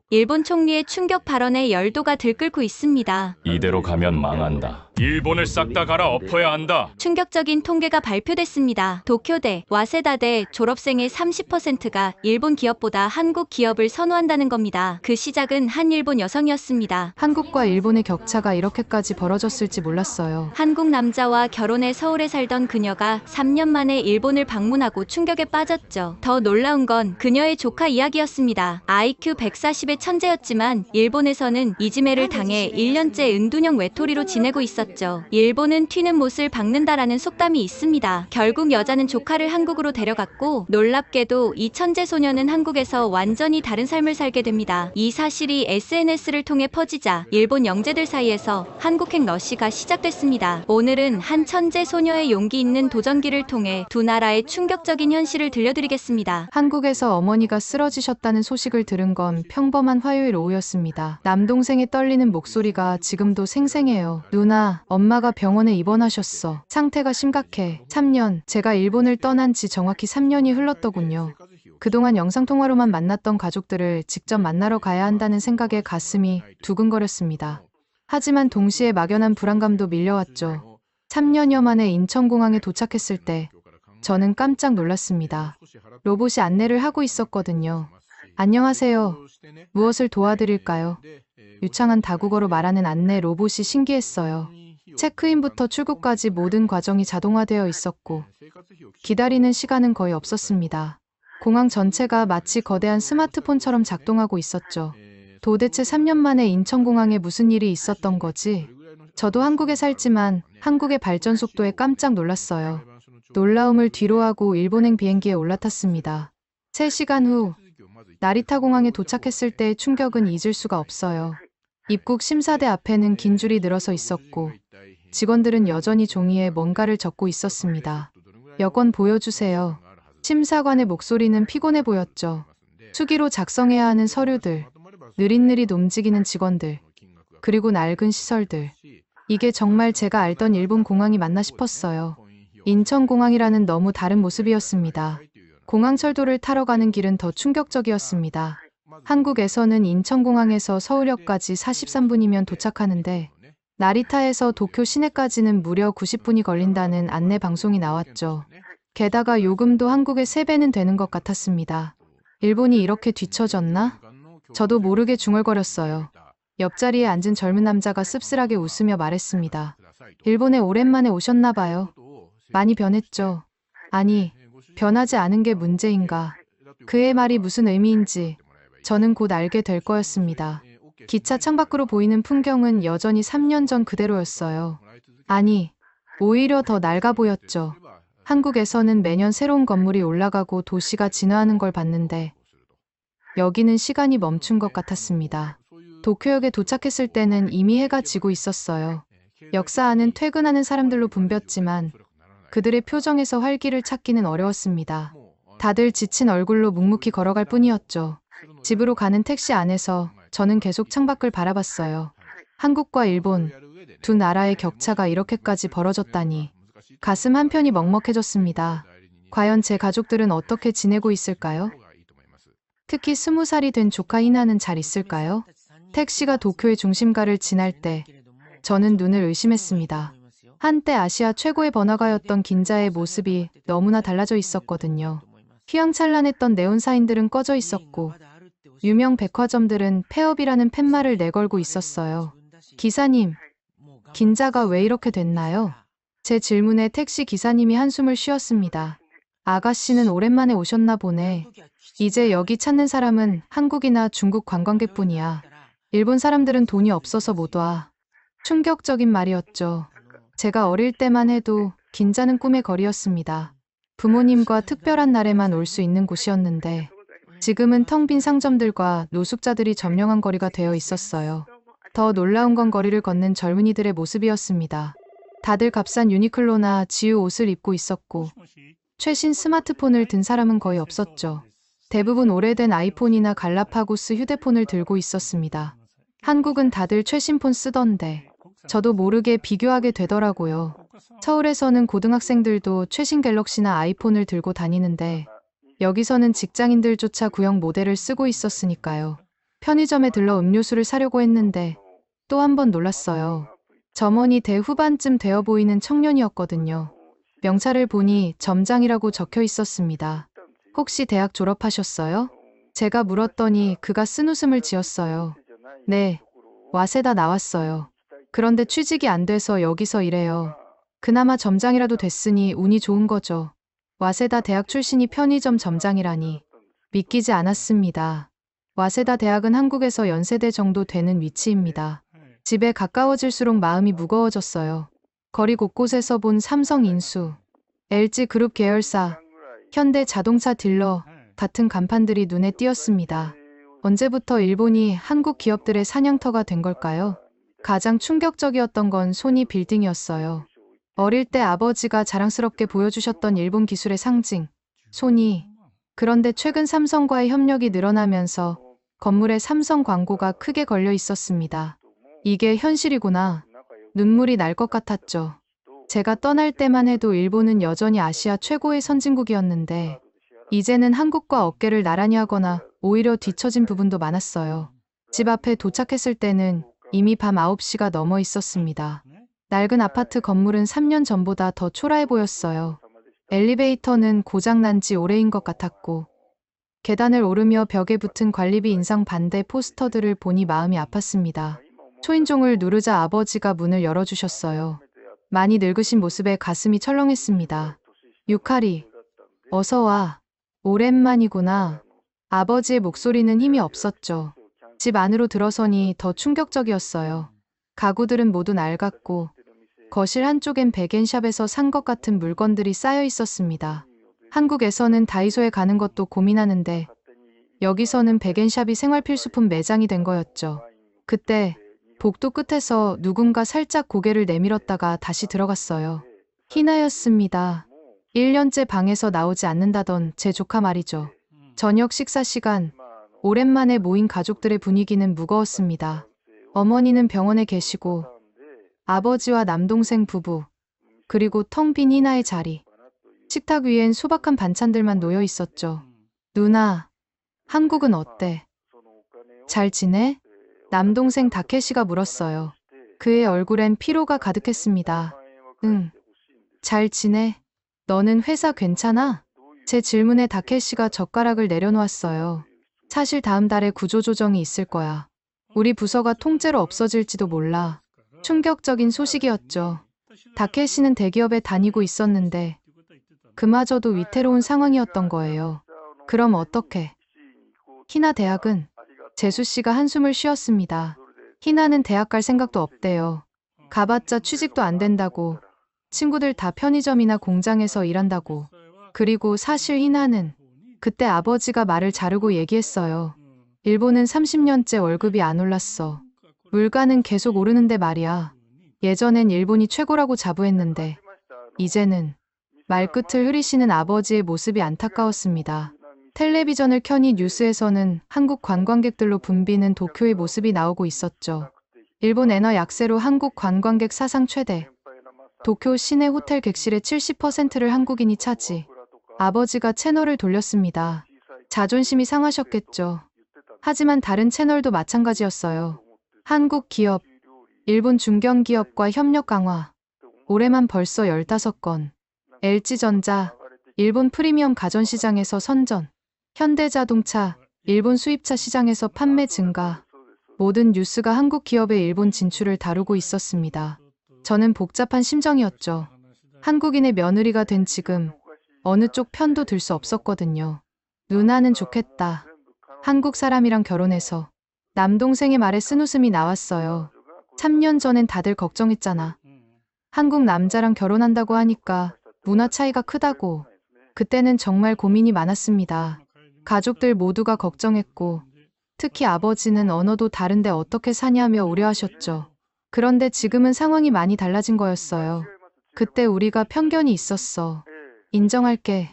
일본 총리의 충격 발언에 열도가 들끓고 있습니다. 이대로 가면 망한다. 일본을 싹 다 갈아 엎어야 한다. 충격적인 통계가 발표됐습니다. 도쿄대, 와세다대 졸업생의 30%가 일본 기업보다 한국 기업을 선호한다는 겁니다. 그 시작은 한 일본 여성이었습니다. 한국과 일본의 격차가 이렇게까지 벌어졌을지 몰랐어요. 한국 남자와 결혼해 서울에 살던 그녀가 3년 만에 일본을 방문하고 충격에 빠졌죠. 더 놀라운 건 그녀의 조카 이야기였습니다. IQ 140의 천재였지만 일본에서는 이지메를 당해 1년째 은둔형 외톨이로 지내고 있었죠. 일본은 튀는 못을 박는다라는 속담이 있습니다. 결국 여자는 조카를 한국으로 데려갔고 놀랍게도 이 천재 소녀는 한국에서 완전히 다른 삶을 살게 됩니다. 이 사실이 SNS를 통해 퍼지자 일본 영재들 사이에서 한국행 러시가 시작됐습니다. 오늘은 한 천재 소녀의 용기 있는 도전기를 통해 두 나라의 충격적인 현실을 들려드리겠습니다. 한국에서 어머니가 쓰러지셨다는 소식을 들은 건 평범한 화요일 오후였습니다. 남동생의 떨리는 목소리가 지금도 생생해요. 누나, 엄마가 병원에 입원하셨어. 상태가 심각해. 3년, 제가 일본을 떠난 지 정확히 3년이 흘렀더군요. 그동안 영상통화로만 만났던 가족들을 직접 만나러 가야 한다는 생각에 가슴이 두근거렸습니다. 하지만 동시에 막연한 불안감도 밀려왔죠. 3년여 만에 인천공항에 도착했을 때 저는 깜짝 놀랐습니다. 로봇이 안내를 하고 있었거든요. 안녕하세요. 무엇을 도와드릴까요? 유창한 다국어로 말하는 안내 로봇이 신기했어요. 체크인부터 출국까지 모든 과정이 자동화되어 있었고 기다리는 시간은 거의 없었습니다. 공항 전체가 마치 거대한 스마트폰처럼 작동하고 있었죠. 도대체 3년 만에 인천공항에 무슨 일이 있었던 거지? 저도 한국에 살지만 한국의 발전 속도에 깜짝 놀랐어요. 놀라움을 뒤로하고 일본행 비행기에 올라탔습니다. 3시간 후 나리타 공항에 도착했을 때의 충격은 잊을 수가 없어요. 입국 심사대 앞에는 긴 줄이 늘어서 있었고 직원들은 여전히 종이에 뭔가를 적고 있었습니다. 여권 보여주세요. 심사관의 목소리는 피곤해 보였죠. 수기로 작성해야 하는 서류들, 느릿느릿 움직이는 직원들, 그리고 낡은 시설들. 이게 정말 제가 알던 일본 공항이 맞나 싶었어요. 인천공항이라는 너무 다른 모습이었습니다. 공항 철도를 타러 가는 길은 더 충격적이었습니다. 한국에서는 인천공항에서 서울역까지 43분이면 도착하는데 나리타에서 도쿄 시내까지는 무려 90분이 걸린다는 안내 방송이 나왔죠. 게다가 요금도 한국의 3배는 되는 것 같았습니다. 일본이 이렇게 뒤처졌나? 저도 모르게 중얼거렸어요. 옆자리에 앉은 젊은 남자가 씁쓸하게 웃으며 말했습니다. 일본에 오랜만에 오셨나 봐요. 많이 변했죠. 아니, 변하지 않은 게 문제인가. 그의 말이 무슨 의미인지 저는 곧 알게 될 거였습니다. 기차 창밖으로 보이는 풍경은 여전히 3년 전 그대로였어요. 아니, 오히려 더 낡아 보였죠. 한국에서는 매년 새로운 건물이 올라가고 도시가 진화하는 걸 봤는데 여기는 시간이 멈춘 것 같았습니다. 도쿄역에 도착했을 때는 이미 해가 지고 있었어요. 역사 안은 퇴근하는 사람들로 붐볐지만 그들의 표정에서 활기를 찾기는 어려웠습니다. 다들 지친 얼굴로 묵묵히 걸어갈 뿐이었죠. 집으로 가는 택시 안에서 저는 계속 창밖을 바라봤어요. 한국과 일본, 두 나라의 격차가 이렇게까지 벌어졌다니 가슴 한편이 먹먹해졌습니다. 과연 제 가족들은 어떻게 지내고 있을까요? 특히 20살이 된 조카 희나는 잘 있을까요? 택시가 도쿄의 중심가를 지날 때 저는 눈을 의심했습니다. 한때 아시아 최고의 번화가였던 긴자의 모습이 너무나 달라져 있었거든요. 휘황찬란했던 네온사인들은 꺼져 있었고 유명 백화점들은 폐업이라는 팻말을 내걸고 있었어요. 기사님, 긴자가 왜 이렇게 됐나요? 제 질문에 택시 기사님이 한숨을 쉬었습니다. 아가씨는 오랜만에 오셨나 보네. 이제 여기 찾는 사람은 한국이나 중국 관광객뿐이야. 일본 사람들은 돈이 없어서 못 와. 충격적인 말이었죠. 제가 어릴 때만 해도 긴자는 꿈의 거리였습니다. 부모님과 특별한 날에만 올 수 있는 곳이었는데 지금은 텅 빈 상점들과 노숙자들이 점령한 거리가 되어 있었어요. 더 놀라운 건 거리를 걷는 젊은이들의 모습이었습니다. 다들 값싼 유니클로나 지우 옷을 입고 있었고 최신 스마트폰을 든 사람은 거의 없었죠. 대부분 오래된 아이폰이나 갈라파고스 휴대폰을 들고 있었습니다. 한국은 다들 최신 폰 쓰던데 저도 모르게 비교하게 되더라고요. 서울에서는 고등학생들도 최신 갤럭시나 아이폰을 들고 다니는데 여기서는 직장인들조차 구형 모델을 쓰고 있었으니까요. 편의점에 들러 음료수를 사려고 했는데 또 한 번 놀랐어요. 점원이 대후반쯤 되어 보이는 청년이었거든요. 명찰을 보니 점장이라고 적혀 있었습니다. 혹시 대학 졸업하셨어요? 제가 물었더니 그가 쓴웃음을 지었어요. 네, 와세다 나왔어요. 그런데 취직이 안 돼서 여기서 일해요. 그나마 점장이라도 됐으니 운이 좋은 거죠. 와세다 대학 출신이 편의점 점장이라니 믿기지 않았습니다. 와세다 대학은 한국에서 연세대 정도 되는 위치입니다. 집에 가까워질수록 마음이 무거워졌어요. 거리 곳곳에서 본 삼성 인수, LG 그룹 계열사, 현대 자동차 딜러 같은 간판들이 눈에 띄었습니다. 언제부터 일본이 한국 기업들의 사냥터가 된 걸까요? 가장 충격적이었던 건 소니 빌딩이었어요. 어릴 때 아버지가 자랑스럽게 보여주셨던 일본 기술의 상징, 소니. 그런데 최근 삼성과의 협력이 늘어나면서 건물에 삼성 광고가 크게 걸려 있었습니다. 이게 현실이구나. 눈물이 날 것 같았죠. 제가 떠날 때만 해도 일본은 여전히 아시아 최고의 선진국이었는데 이제는 한국과 어깨를 나란히 하거나 오히려 뒤처진 부분도 많았어요. 집 앞에 도착했을 때는 이미 밤 9시가 넘어 있었습니다. 낡은 아파트 건물은 3년 전보다 더 초라해 보였어요. 엘리베이터는 고장난 지 오래인 것 같았고 계단을 오르며 벽에 붙은 관리비 인상 반대 포스터들을 보니 마음이 아팠습니다. 초인종을 누르자 아버지가 문을 열어주셨어요. 많이 늙으신 모습에 가슴이 철렁했습니다. 유카리, 어서 와. 오랜만이구나. 아버지의 목소리는 힘이 없었죠. 집 안으로 들어서니 더 충격적이었어요. 가구들은 모두 낡았고 거실 한쪽엔 백엔샵에서 산 것 같은 물건들이 쌓여 있었습니다. 한국에서는 다이소에 가는 것도 고민하는데 여기서는 백엔샵이 생활필수품 매장이 된 거였죠. 그때 복도 끝에서 누군가 살짝 고개를 내밀었다가 다시 들어갔어요. 희나였습니다. 1년째 방에서 나오지 않는다던 제 조카 말이죠. 저녁 식사 시간, 오랜만에 모인 가족들의 분위기는 무거웠습니다. 어머니는 병원에 계시고 아버지와 남동생 부부, 그리고 텅 빈 희나의 자리. 식탁 위엔 소박한 반찬들만 놓여 있었죠. 누나, 한국은 어때? 잘 지내? 남동생 다케시가 물었어요. 그의 얼굴엔 피로가 가득했습니다. 응. 잘 지내? 너는 회사 괜찮아? 제 질문에 다케시가 젓가락을 내려놓았어요. 사실 다음 달에 구조조정이 있을 거야. 우리 부서가 통째로 없어질지도 몰라. 충격적인 소식이었죠. 다케시는 대기업에 다니고 있었는데 그마저도 위태로운 상황이었던 거예요. 그럼 어떡해? 희나 대학은? 재수 씨가 한숨을 쉬었습니다. 희나는 대학 갈 생각도 없대요. 가봤자 취직도 안 된다고. 친구들 다 편의점이나 공장에서 일한다고. 그리고 사실 희나는 그때 아버지가 말을 자르고 얘기했어요. 일본은 30년째 월급이 안 올랐어. 물가는 계속 오르는데 말이야. 예전엔 일본이 최고라고 자부했는데 이제는 말끝을 흐리시는 아버지의 모습이 안타까웠습니다. 텔레비전을 켜니 뉴스에서는 한국 관광객들로 붐비는 도쿄의 모습이 나오고 있었죠. 일본 엔화 약세로 한국 관광객 사상 최대. 도쿄 시내 호텔 객실의 70%를 한국인이 차지. 아버지가 채널을 돌렸습니다. 자존심이 상하셨겠죠. 하지만 다른 채널도 마찬가지였어요. 한국 기업, 일본 중견기업과 협력 강화. 올해만 벌써 15건. LG전자, 일본 프리미엄 가전시장에서 선전. 현대자동차, 일본 수입차 시장에서 판매 증가. 모든 뉴스가 한국 기업의 일본 진출을 다루고 있었습니다. 저는 복잡한 심정이었죠. 한국인의 며느리가 된 지금 어느 쪽 편도 들 수 없었거든요. 누나는 좋겠다. 한국 사람이랑 결혼해서. 남동생의 말에 쓴웃음이 나왔어요. 3년 전엔 다들 걱정했잖아. 한국 남자랑 결혼한다고 하니까 문화 차이가 크다고. 그때는 정말 고민이 많았습니다. 가족들 모두가 걱정했고 특히 아버지는 언어도 다른데 어떻게 사냐며 우려하셨죠. 그런데 지금은 상황이 많이 달라진 거였어요. 그때 우리가 편견이 있었어. 인정할게.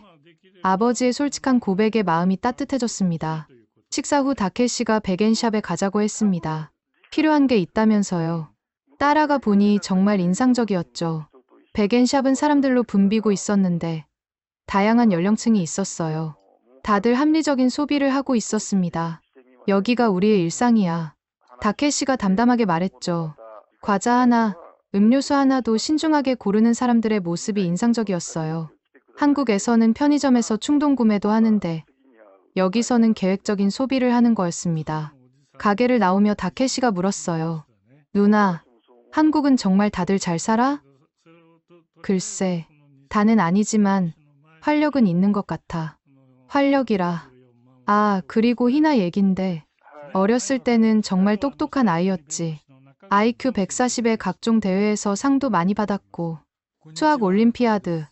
아버지의 솔직한 고백에 마음이 따뜻해졌습니다. 식사 후 다케시가 백엔샵에 가자고 했습니다. 필요한 게 있다면서요. 따라가 보니 정말 인상적이었죠. 백엔샵은 사람들로 붐비고 있었는데 다양한 연령층이 있었어요. 다들 합리적인 소비를 하고 있었습니다. 여기가 우리의 일상이야. 다케시가 담담하게 말했죠. 과자 하나, 음료수 하나도 신중하게 고르는 사람들의 모습이 인상적이었어요. 한국에서는 편의점에서 충동 구매도 하는데 여기서는 계획적인 소비를 하는 거였습니다. 가게를 나오며 다케시가 물었어요. 누나, 한국은 정말 다들 잘 살아? 글쎄, 다는 아니지만 활력은 있는 것 같아. 활력이라. 아, 그리고 희나 얘긴데 어렸을 때는 정말 똑똑한 아이였지. IQ 140의 각종 대회에서 상도 많이 받았고 수학 올림피아드,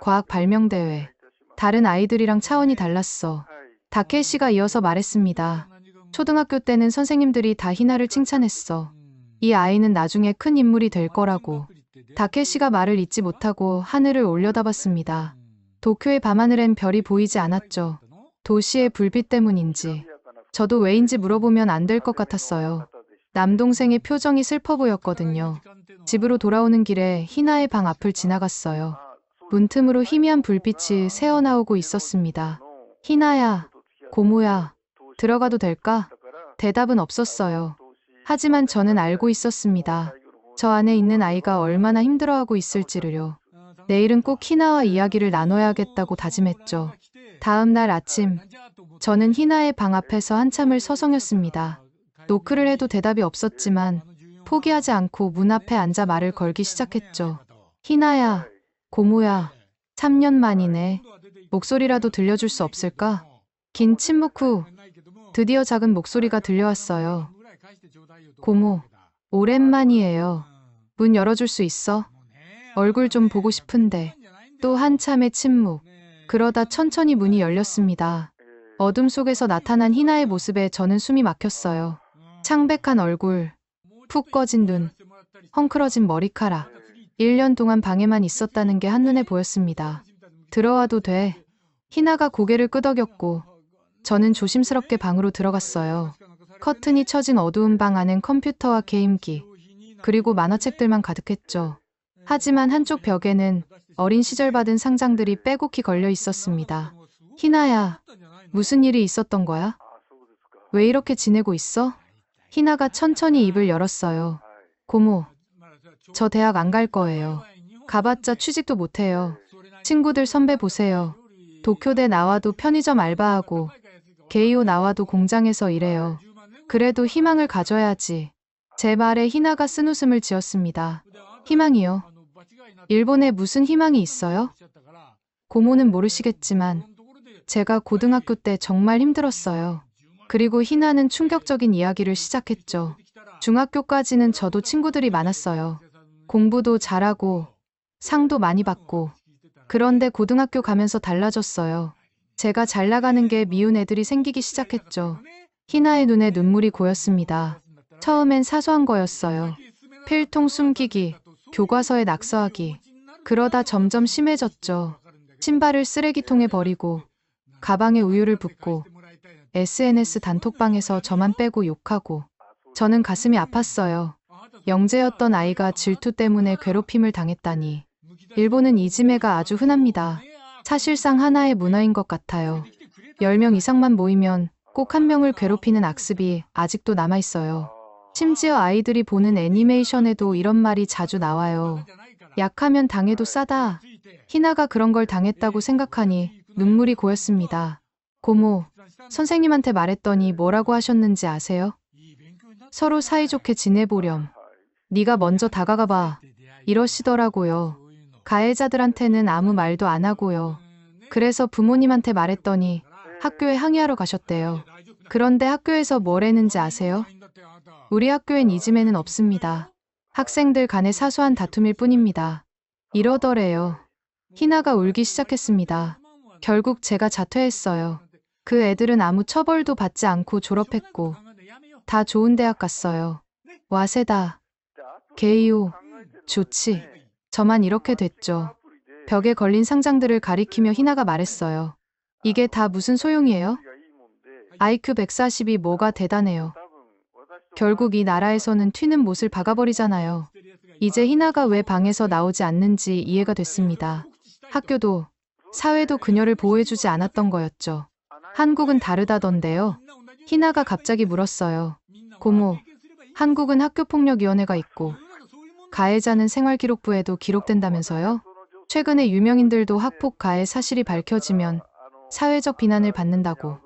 과학 발명대회. 다른 아이들이랑 차원이 달랐어. 다케시가 이어서 말했습니다. 초등학교 때는 선생님들이 다 희나를 칭찬했어. 이 아이는 나중에 큰 인물이 될 거라고. 다케시가 말을 잇지 못하고 하늘을 올려다봤습니다. 도쿄의 밤하늘엔 별이 보이지 않았죠. 도시의 불빛 때문인지. 저도 왜인지 물어보면 안 될 것 같았어요. 남동생의 표정이 슬퍼 보였거든요. 집으로 돌아오는 길에 희나의 방 앞을 지나갔어요. 문틈으로 희미한 불빛이 새어나오고 있었습니다. 희나야, 고모야, 들어가도 될까? 대답은 없었어요. 하지만 저는 알고 있었습니다. 저 안에 있는 아이가 얼마나 힘들어하고 있을지를요. 내일은 꼭 희나와 이야기를 나눠야겠다고 다짐했죠. 다음 날 아침, 저는 희나의 방 앞에서 한참을 서성였습니다. 노크를 해도 대답이 없었지만 포기하지 않고 문 앞에 앉아 말을 걸기 시작했죠. 희나야, 고모야, 3년 만이네. 목소리라도 들려줄 수 없을까? 긴 침묵 후 드디어 작은 목소리가 들려왔어요. 고모, 오랜만이에요. 문 열어줄 수 있어? 얼굴 좀 보고 싶은데. 또 한참의 침묵. 그러다 천천히 문이 열렸습니다. 어둠 속에서 나타난 희나의 모습에 저는 숨이 막혔어요. 창백한 얼굴, 푹 꺼진 눈, 헝클어진 머리카락. 1년 동안 방에만 있었다는 게 한눈에 보였습니다. 들어와도 돼. 희나가 고개를 끄덕였고 저는 조심스럽게 방으로 들어갔어요. 커튼이 쳐진 어두운 방 안엔 컴퓨터와 게임기, 그리고 만화책들만 가득했죠. 하지만 한쪽 벽에는 어린 시절 받은 상장들이 빼곡히 걸려 있었습니다. 희나야, 무슨 일이 있었던 거야? 왜 이렇게 지내고 있어? 희나가 천천히 입을 열었어요. 고모, 저 대학 안 갈 거예요. 가봤자 취직도 못해요. 친구들 선배 보세요. 도쿄대 나와도 편의점 알바하고 게이오 나와도 공장에서 일해요. 그래도 희망을 가져야지. 제 말에 희나가 쓴 웃음을 지었습니다. 희망이요? 일본에 무슨 희망이 있어요? 고모는 모르시겠지만 제가 고등학교 때 정말 힘들었어요. 그리고 희나는 충격적인 이야기를 시작했죠. 중학교까지는 저도 친구들이 많았어요. 공부도 잘하고 상도 많이 받고. 그런데 고등학교 가면서 달라졌어요. 제가 잘 나가는 게 미운 애들이 생기기 시작했죠. 희나의 눈에 눈물이 고였습니다. 처음엔 사소한 거였어요. 필통 숨기기, 교과서에 낙서하기. 그러다 점점 심해졌죠. 신발을 쓰레기통에 버리고 가방에 우유를 붓고 SNS 단톡방에서 저만 빼고 욕하고. 저는 가슴이 아팠어요. 영재였던 아이가 질투 때문에 괴롭힘을 당했다니. 일본은 이지메가 아주 흔합니다. 사실상 하나의 문화인 것 같아요. 10명 이상만 모이면 꼭 한 명을 괴롭히는 악습이 아직도 남아있어요. 심지어 아이들이 보는 애니메이션에도 이런 말이 자주 나와요. 약하면 당해도 싸다. 희나가 그런 걸 당했다고 생각하니 눈물이 고였습니다. 고모, 선생님한테 말했더니 뭐라고 하셨는지 아세요? 서로 사이좋게 지내보렴. 네가 먼저 다가가봐. 이러시더라고요. 가해자들한테는 아무 말도 안 하고요. 그래서 부모님한테 말했더니 학교에 항의하러 가셨대요. 그런데 학교에서 뭘 했는지 아세요? 우리 학교엔 이지매는 없습니다. 학생들 간의 사소한 다툼일 뿐입니다. 이러더래요. 희나가 울기 시작했습니다. 결국 제가 자퇴했어요. 그 애들은 아무 처벌도 받지 않고 졸업했고 다 좋은 대학 갔어요. 와세다, 게이오, 조치. 저만 이렇게 됐죠. 벽에 걸린 상장들을 가리키며 희나가 말했어요. 이게 다 무슨 소용이에요? IQ 140이 뭐가 대단해요. 결국 이 나라에서는 튀는 못을 박아버리잖아요. 이제 희나가 왜 방에서 나오지 않는지 이해가 됐습니다. 학교도, 사회도 그녀를 보호해주지 않았던 거였죠. 한국은 다르다던데요. 희나가 갑자기 물었어요. 고모, 한국은 학교폭력위원회가 있고 가해자는 생활기록부에도 기록된다면서요? 최근에 유명인들도 학폭 가해 사실이 밝혀지면 사회적 비난을 받는다고.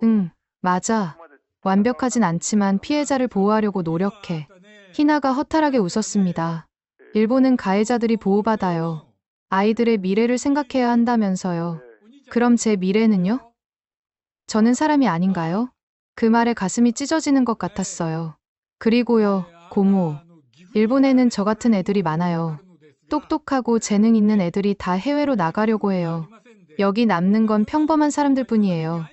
응, 맞아. 완벽하진 않지만 피해자를 보호하려고 노력해. 희나가 허탈하게 웃었습니다. 일본은 가해자들이 보호받아요. 아이들의 미래를 생각해야 한다면서요. 그럼 제 미래는요? 저는 사람이 아닌가요? 그 말에 가슴이 찢어지는 것 같았어요. 그리고요, 고모. 일본에는 저 같은 애들이 많아요. 똑똑하고 재능 있는 애들이 다 해외로 나가려고 해요. 여기 남는 건 평범한 사람들 뿐이에요.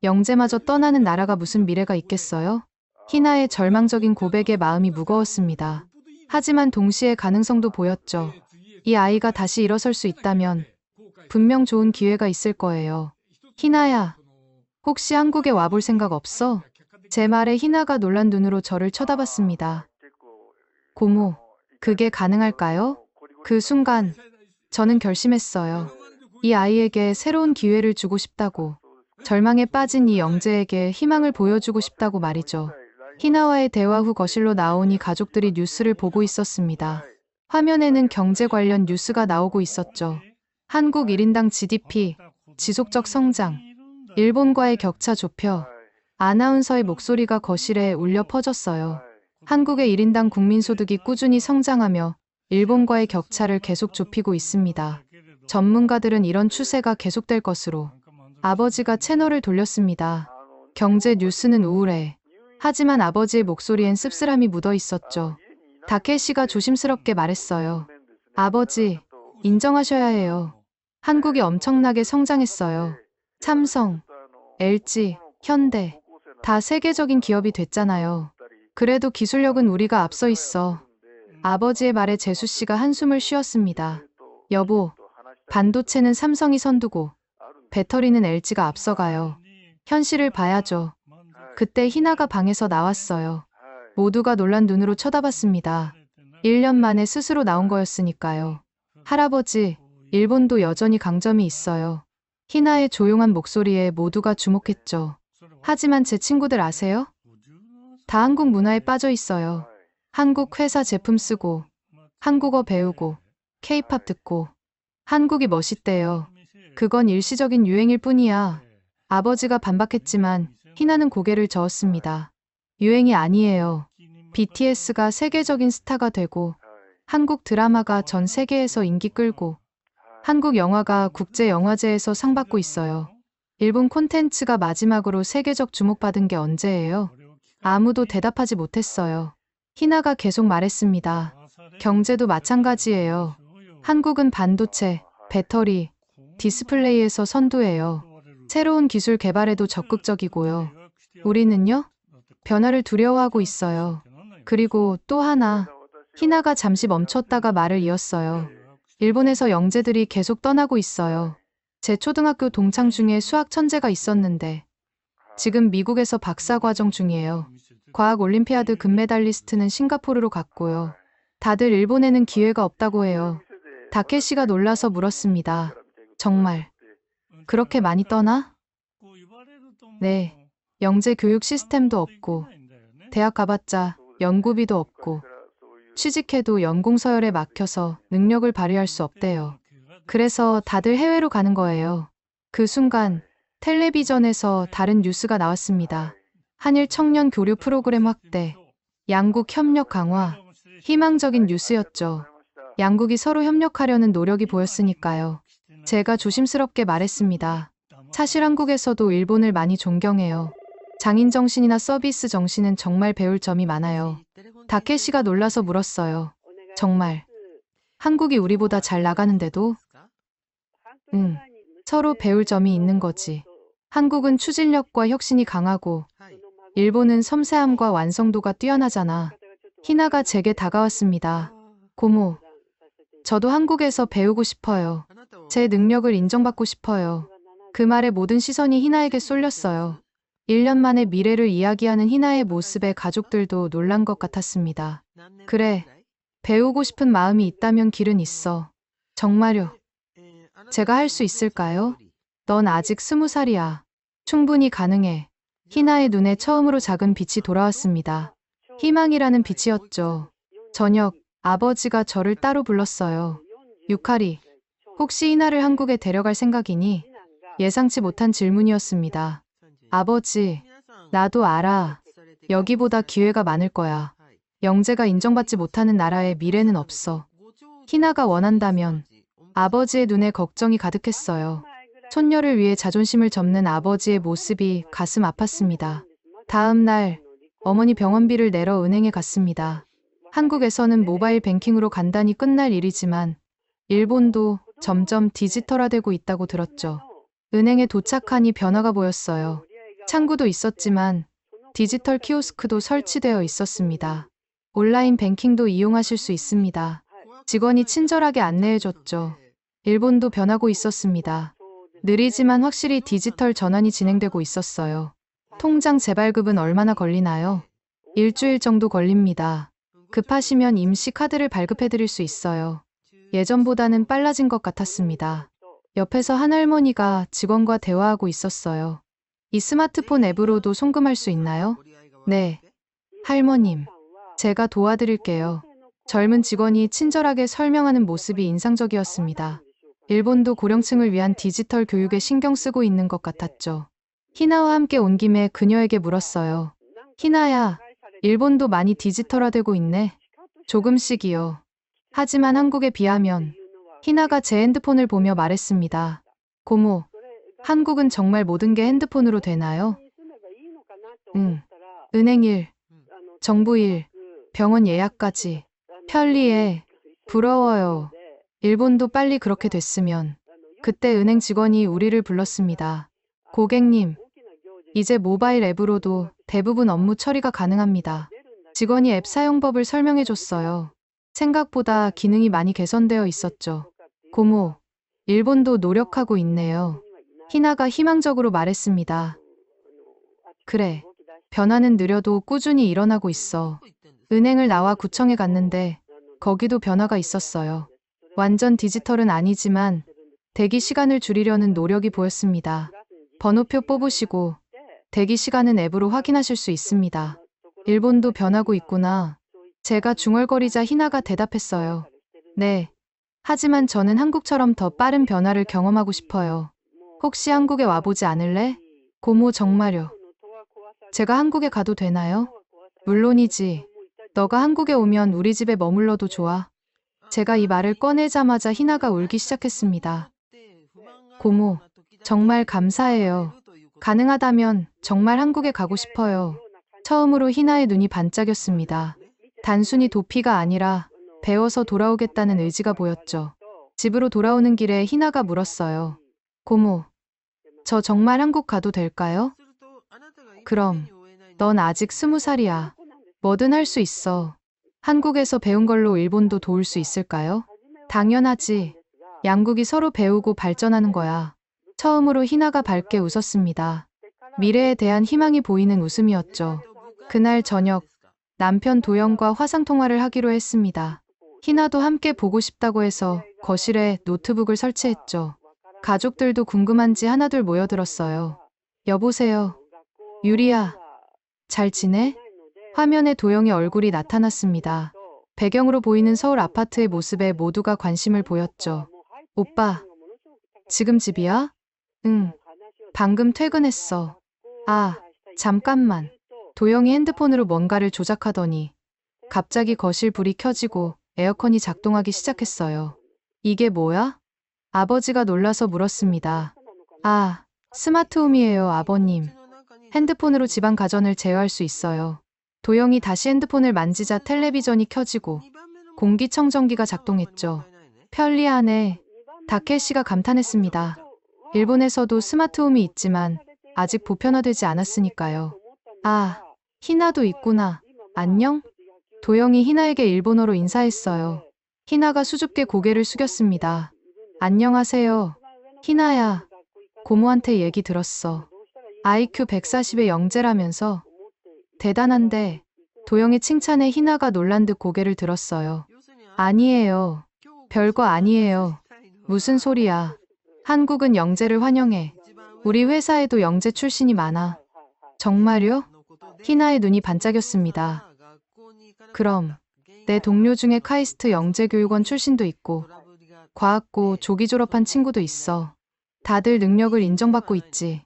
영재마저 떠나는 나라가 무슨 미래가 있겠어요? 희나의 절망적인 고백에 마음이 무거웠습니다. 하지만 동시에 가능성도 보였죠. 이 아이가 다시 일어설 수 있다면 분명 좋은 기회가 있을 거예요. 희나야, 혹시 한국에 와볼 생각 없어? 제 말에 희나가 놀란 눈으로 저를 쳐다봤습니다. 고모, 그게 가능할까요? 그 순간 저는 결심했어요. 이 아이에게 새로운 기회를 주고 싶다고. 절망에 빠진 이 영재에게 희망을 보여주고 싶다고 말이죠. 희나와의 대화 후 거실로 나오니 가족들이 뉴스를 보고 있었습니다. 화면에는 경제 관련 뉴스가 나오고 있었죠. 한국 1인당 GDP, 지속적 성장, 일본과의 격차 좁혀. 아나운서의 목소리가 거실에 울려 퍼졌어요. 한국의 1인당 국민소득이 꾸준히 성장하며 일본과의 격차를 계속 좁히고 있습니다. 전문가들은 이런 추세가 계속될 것으로. 아버지가 채널을 돌렸습니다. 경제 뉴스는 우울해. 하지만 아버지의 목소리엔 씁쓸함이 묻어 있었죠. 다케시가 조심스럽게 말했어요. 아버지, 인정하셔야 해요. 한국이 엄청나게 성장했어요. 삼성, LG, 현대, 다 세계적인 기업이 됐잖아요. 그래도 기술력은 우리가 앞서 있어. 아버지의 말에 재수 씨가 한숨을 쉬었습니다. 여보, 반도체는 삼성이 선두고 배터리는 LG가 앞서가요. 현실을 봐야죠. 그때 희나가 방에서 나왔어요. 모두가 놀란 눈으로 쳐다봤습니다. 1년 만에 스스로 나온 거였으니까요. 할아버지, 일본도 여전히 강점이 있어요. 희나의 조용한 목소리에 모두가 주목했죠. 하지만 제 친구들 아세요? 다 한국 문화에 빠져 있어요. 한국 회사 제품 쓰고, 한국어 배우고, K-팝 듣고, 한국이 멋있대요. 그건 일시적인 유행일 뿐이야. 아버지가 반박했지만 희나는 고개를 저었습니다. 유행이 아니에요. BTS가 세계적인 스타가 되고, 한국 드라마가 전 세계에서 인기 끌고, 한국 영화가 국제 영화제에서 상 받고 있어요. 일본 콘텐츠가 마지막으로 세계적 주목받은 게 언제예요? 아무도 대답하지 못했어요. 희나가 계속 말했습니다. 경제도 마찬가지예요. 한국은 반도체, 배터리, 디스플레이에서 선두예요. 새로운 기술 개발에도 적극적이고요. 우리는요? 변화를 두려워하고 있어요. 그리고 또 하나, 희나가 잠시 멈췄다가 말을 이었어요. 일본에서 영재들이 계속 떠나고 있어요. 제 초등학교 동창 중에 수학 천재가 있었는데 지금 미국에서 박사과정 중이에요. 과학 올림피아드 금메달리스트는 싱가포르로 갔고요. 다들 일본에는 기회가 없다고 해요. 다케시가 놀라서 물었습니다. 정말 그렇게 많이 떠나? 네. 영재 교육 시스템도 없고 대학 가봤자 연구비도 없고 취직해도 연공서열에 막혀서 능력을 발휘할 수 없대요. 그래서 다들 해외로 가는 거예요. 그 순간 텔레비전에서 다른 뉴스가 나왔습니다. 한일 청년 교류 프로그램 확대, 양국 협력 강화, 희망적인 뉴스였죠. 양국이 서로 협력하려는 노력이 보였으니까요. 제가 조심스럽게 말했습니다. 사실 한국에서도 일본을 많이 존경해요. 장인 정신이나 서비스 정신은 정말 배울 점이 많아요. 다케시가 놀라서 물었어요. 정말 한국이 우리보다 잘 나가는데도? 응, 서로 배울 점이 있는 거지. 한국은 추진력과 혁신이 강하고 일본은 섬세함과 완성도가 뛰어나잖아. 희나가 제게 다가왔습니다. 고모, 저도 한국에서 배우고 싶어요. 제 능력을 인정받고 싶어요. 그 말에 모든 시선이 희나에게 쏠렸어요. 1년 만에 미래를 이야기하는 희나의 모습에 가족들도 놀란 것 같았습니다. 그래, 배우고 싶은 마음이 있다면 길은 있어. 정말요. 제가 할 수 있을까요? 넌 아직 20살이야. 충분히 가능해. 희나의 눈에 처음으로 작은 빛이 돌아왔습니다. 희망이라는 빛이었죠. 저녁, 아버지가 저를 따로 불렀어요. 유카리, 혹시 희나를 한국에 데려갈 생각이니? 예상치 못한 질문이었습니다. 아버지, 나도 알아. 여기보다 기회가 많을 거야. 영재가 인정받지 못하는 나라에 미래는 없어. 희나가 원한다면. 아버지의 눈에 걱정이 가득했어요. 손녀를 위해 자존심을 접는 아버지의 모습이 가슴 아팠습니다. 다음 날, 어머니 병원비를 내러 은행에 갔습니다. 한국에서는 모바일 뱅킹으로 간단히 끝날 일이지만 일본도 점점 디지털화되고 있다고 들었죠. 은행에 도착하니 변화가 보였어요. 창구도 있었지만 디지털 키오스크도 설치되어 있었습니다. 온라인 뱅킹도 이용하실 수 있습니다. 직원이 친절하게 안내해줬죠. 일본도 변하고 있었습니다. 느리지만 확실히 디지털 전환이 진행되고 있었어요. 통장 재발급은 얼마나 걸리나요? 일주일 정도 걸립니다. 급하시면 임시 카드를 발급해드릴 수 있어요. 예전보다는 빨라진 것 같았습니다. 옆에서 한 할머니가 직원과 대화하고 있었어요. 이 스마트폰 앱으로도 송금할 수 있나요? 네. 할머님, 제가 도와드릴게요. 젊은 직원이 친절하게 설명하는 모습이 인상적이었습니다. 일본도 고령층을 위한 디지털 교육에 신경 쓰고 있는 것 같았죠. 희나와 함께 온 김에 그녀에게 물었어요. 희나야, 일본도 많이 디지털화되고 있네. 조금씩이요. 하지만 한국에 비하면. 희나가 제 핸드폰을 보며 말했습니다. 고모, 한국은 정말 모든 게 핸드폰으로 되나요? 응. 은행 일, 정부 일, 병원 예약까지. 편리해. 부러워요. 일본도 빨리 그렇게 됐으면. 그때 은행 직원이 우리를 불렀습니다. 고객님, 이제 모바일 앱으로도 대부분 업무 처리가 가능합니다. 직원이 앱 사용법을 설명해줬어요. 생각보다 기능이 많이 개선되어 있었죠. 고모, 일본도 노력하고 있네요. 희나가 희망적으로 말했습니다. 그래, 변화는 느려도 꾸준히 일어나고 있어. 은행을 나와 구청에 갔는데 거기도 변화가 있었어요. 완전 디지털은 아니지만 대기 시간을 줄이려는 노력이 보였습니다. 번호표 뽑으시고 대기 시간은 앱으로 확인하실 수 있습니다. 일본도 변하고 있구나. 제가 중얼거리자 희나가 대답했어요. 네. 하지만 저는 한국처럼 더 빠른 변화를 경험하고 싶어요. 혹시 한국에 와보지 않을래? 고모 정말요. 제가 한국에 가도 되나요? 물론이지. 너가 한국에 오면 우리 집에 머물러도 좋아. 제가 이 말을 꺼내자마자 희나가 울기 시작했습니다. 고모, 정말 감사해요. 가능하다면 정말 한국에 가고 싶어요. 처음으로 희나의 눈이 반짝였습니다. 단순히 도피가 아니라 배워서 돌아오겠다는 의지가 보였죠. 집으로 돌아오는 길에 희나가 물었어요. 고모, 저 정말 한국 가도 될까요? 그럼, 넌 아직 20살이야. 뭐든 할 수 있어. 한국에서 배운 걸로 일본도 도울 수 있을까요? 당연하지. 양국이 서로 배우고 발전하는 거야. 처음으로 희나가 밝게 웃었습니다. 미래에 대한 희망이 보이는 웃음이었죠. 그날 저녁, 남편 도영과 화상통화를 하기로 했습니다. 희나도 함께 보고 싶다고 해서 거실에 노트북을 설치했죠. 가족들도 궁금한지 하나둘 모여들었어요. 여보세요. 유리야, 잘 지내? 화면에 도영의 얼굴이 나타났습니다. 배경으로 보이는 서울 아파트의 모습에 모두가 관심을 보였죠. 오빠, 지금 집이야? 응. 방금 퇴근했어. 아, 잠깐만. 도영이 핸드폰으로 뭔가를 조작하더니 갑자기 거실 불이 켜지고 에어컨이 작동하기 시작했어요. 이게 뭐야? 아버지가 놀라서 물었습니다. 아, 스마트홈이에요, 아버님. 핸드폰으로 집안 가전을 제어할 수 있어요. 도영이 다시 핸드폰을 만지자 텔레비전이 켜지고 공기청정기가 작동했죠. 편리하네. 다케시가 감탄했습니다. 일본에서도 스마트홈이 있지만 아직 보편화되지 않았으니까요. 아, 희나도 있구나. 안녕? 도영이 희나에게 일본어로 인사했어요. 희나가 수줍게 고개를 숙였습니다. 안녕하세요. 희나야, 고모한테 얘기 들었어. IQ 140의 영재라면서. 대단한데. 도영의 칭찬에 희나가 놀란 듯 고개를 들었어요. 아니에요. 별거 아니에요. 무슨 소리야. 한국은 영재를 환영해. 우리 회사에도 영재 출신이 많아. 정말요? 희나의 눈이 반짝였습니다. 그럼 내 동료 중에 카이스트 영재교육원 출신도 있고 과학고 조기 졸업한 친구도 있어. 다들 능력을 인정받고 있지.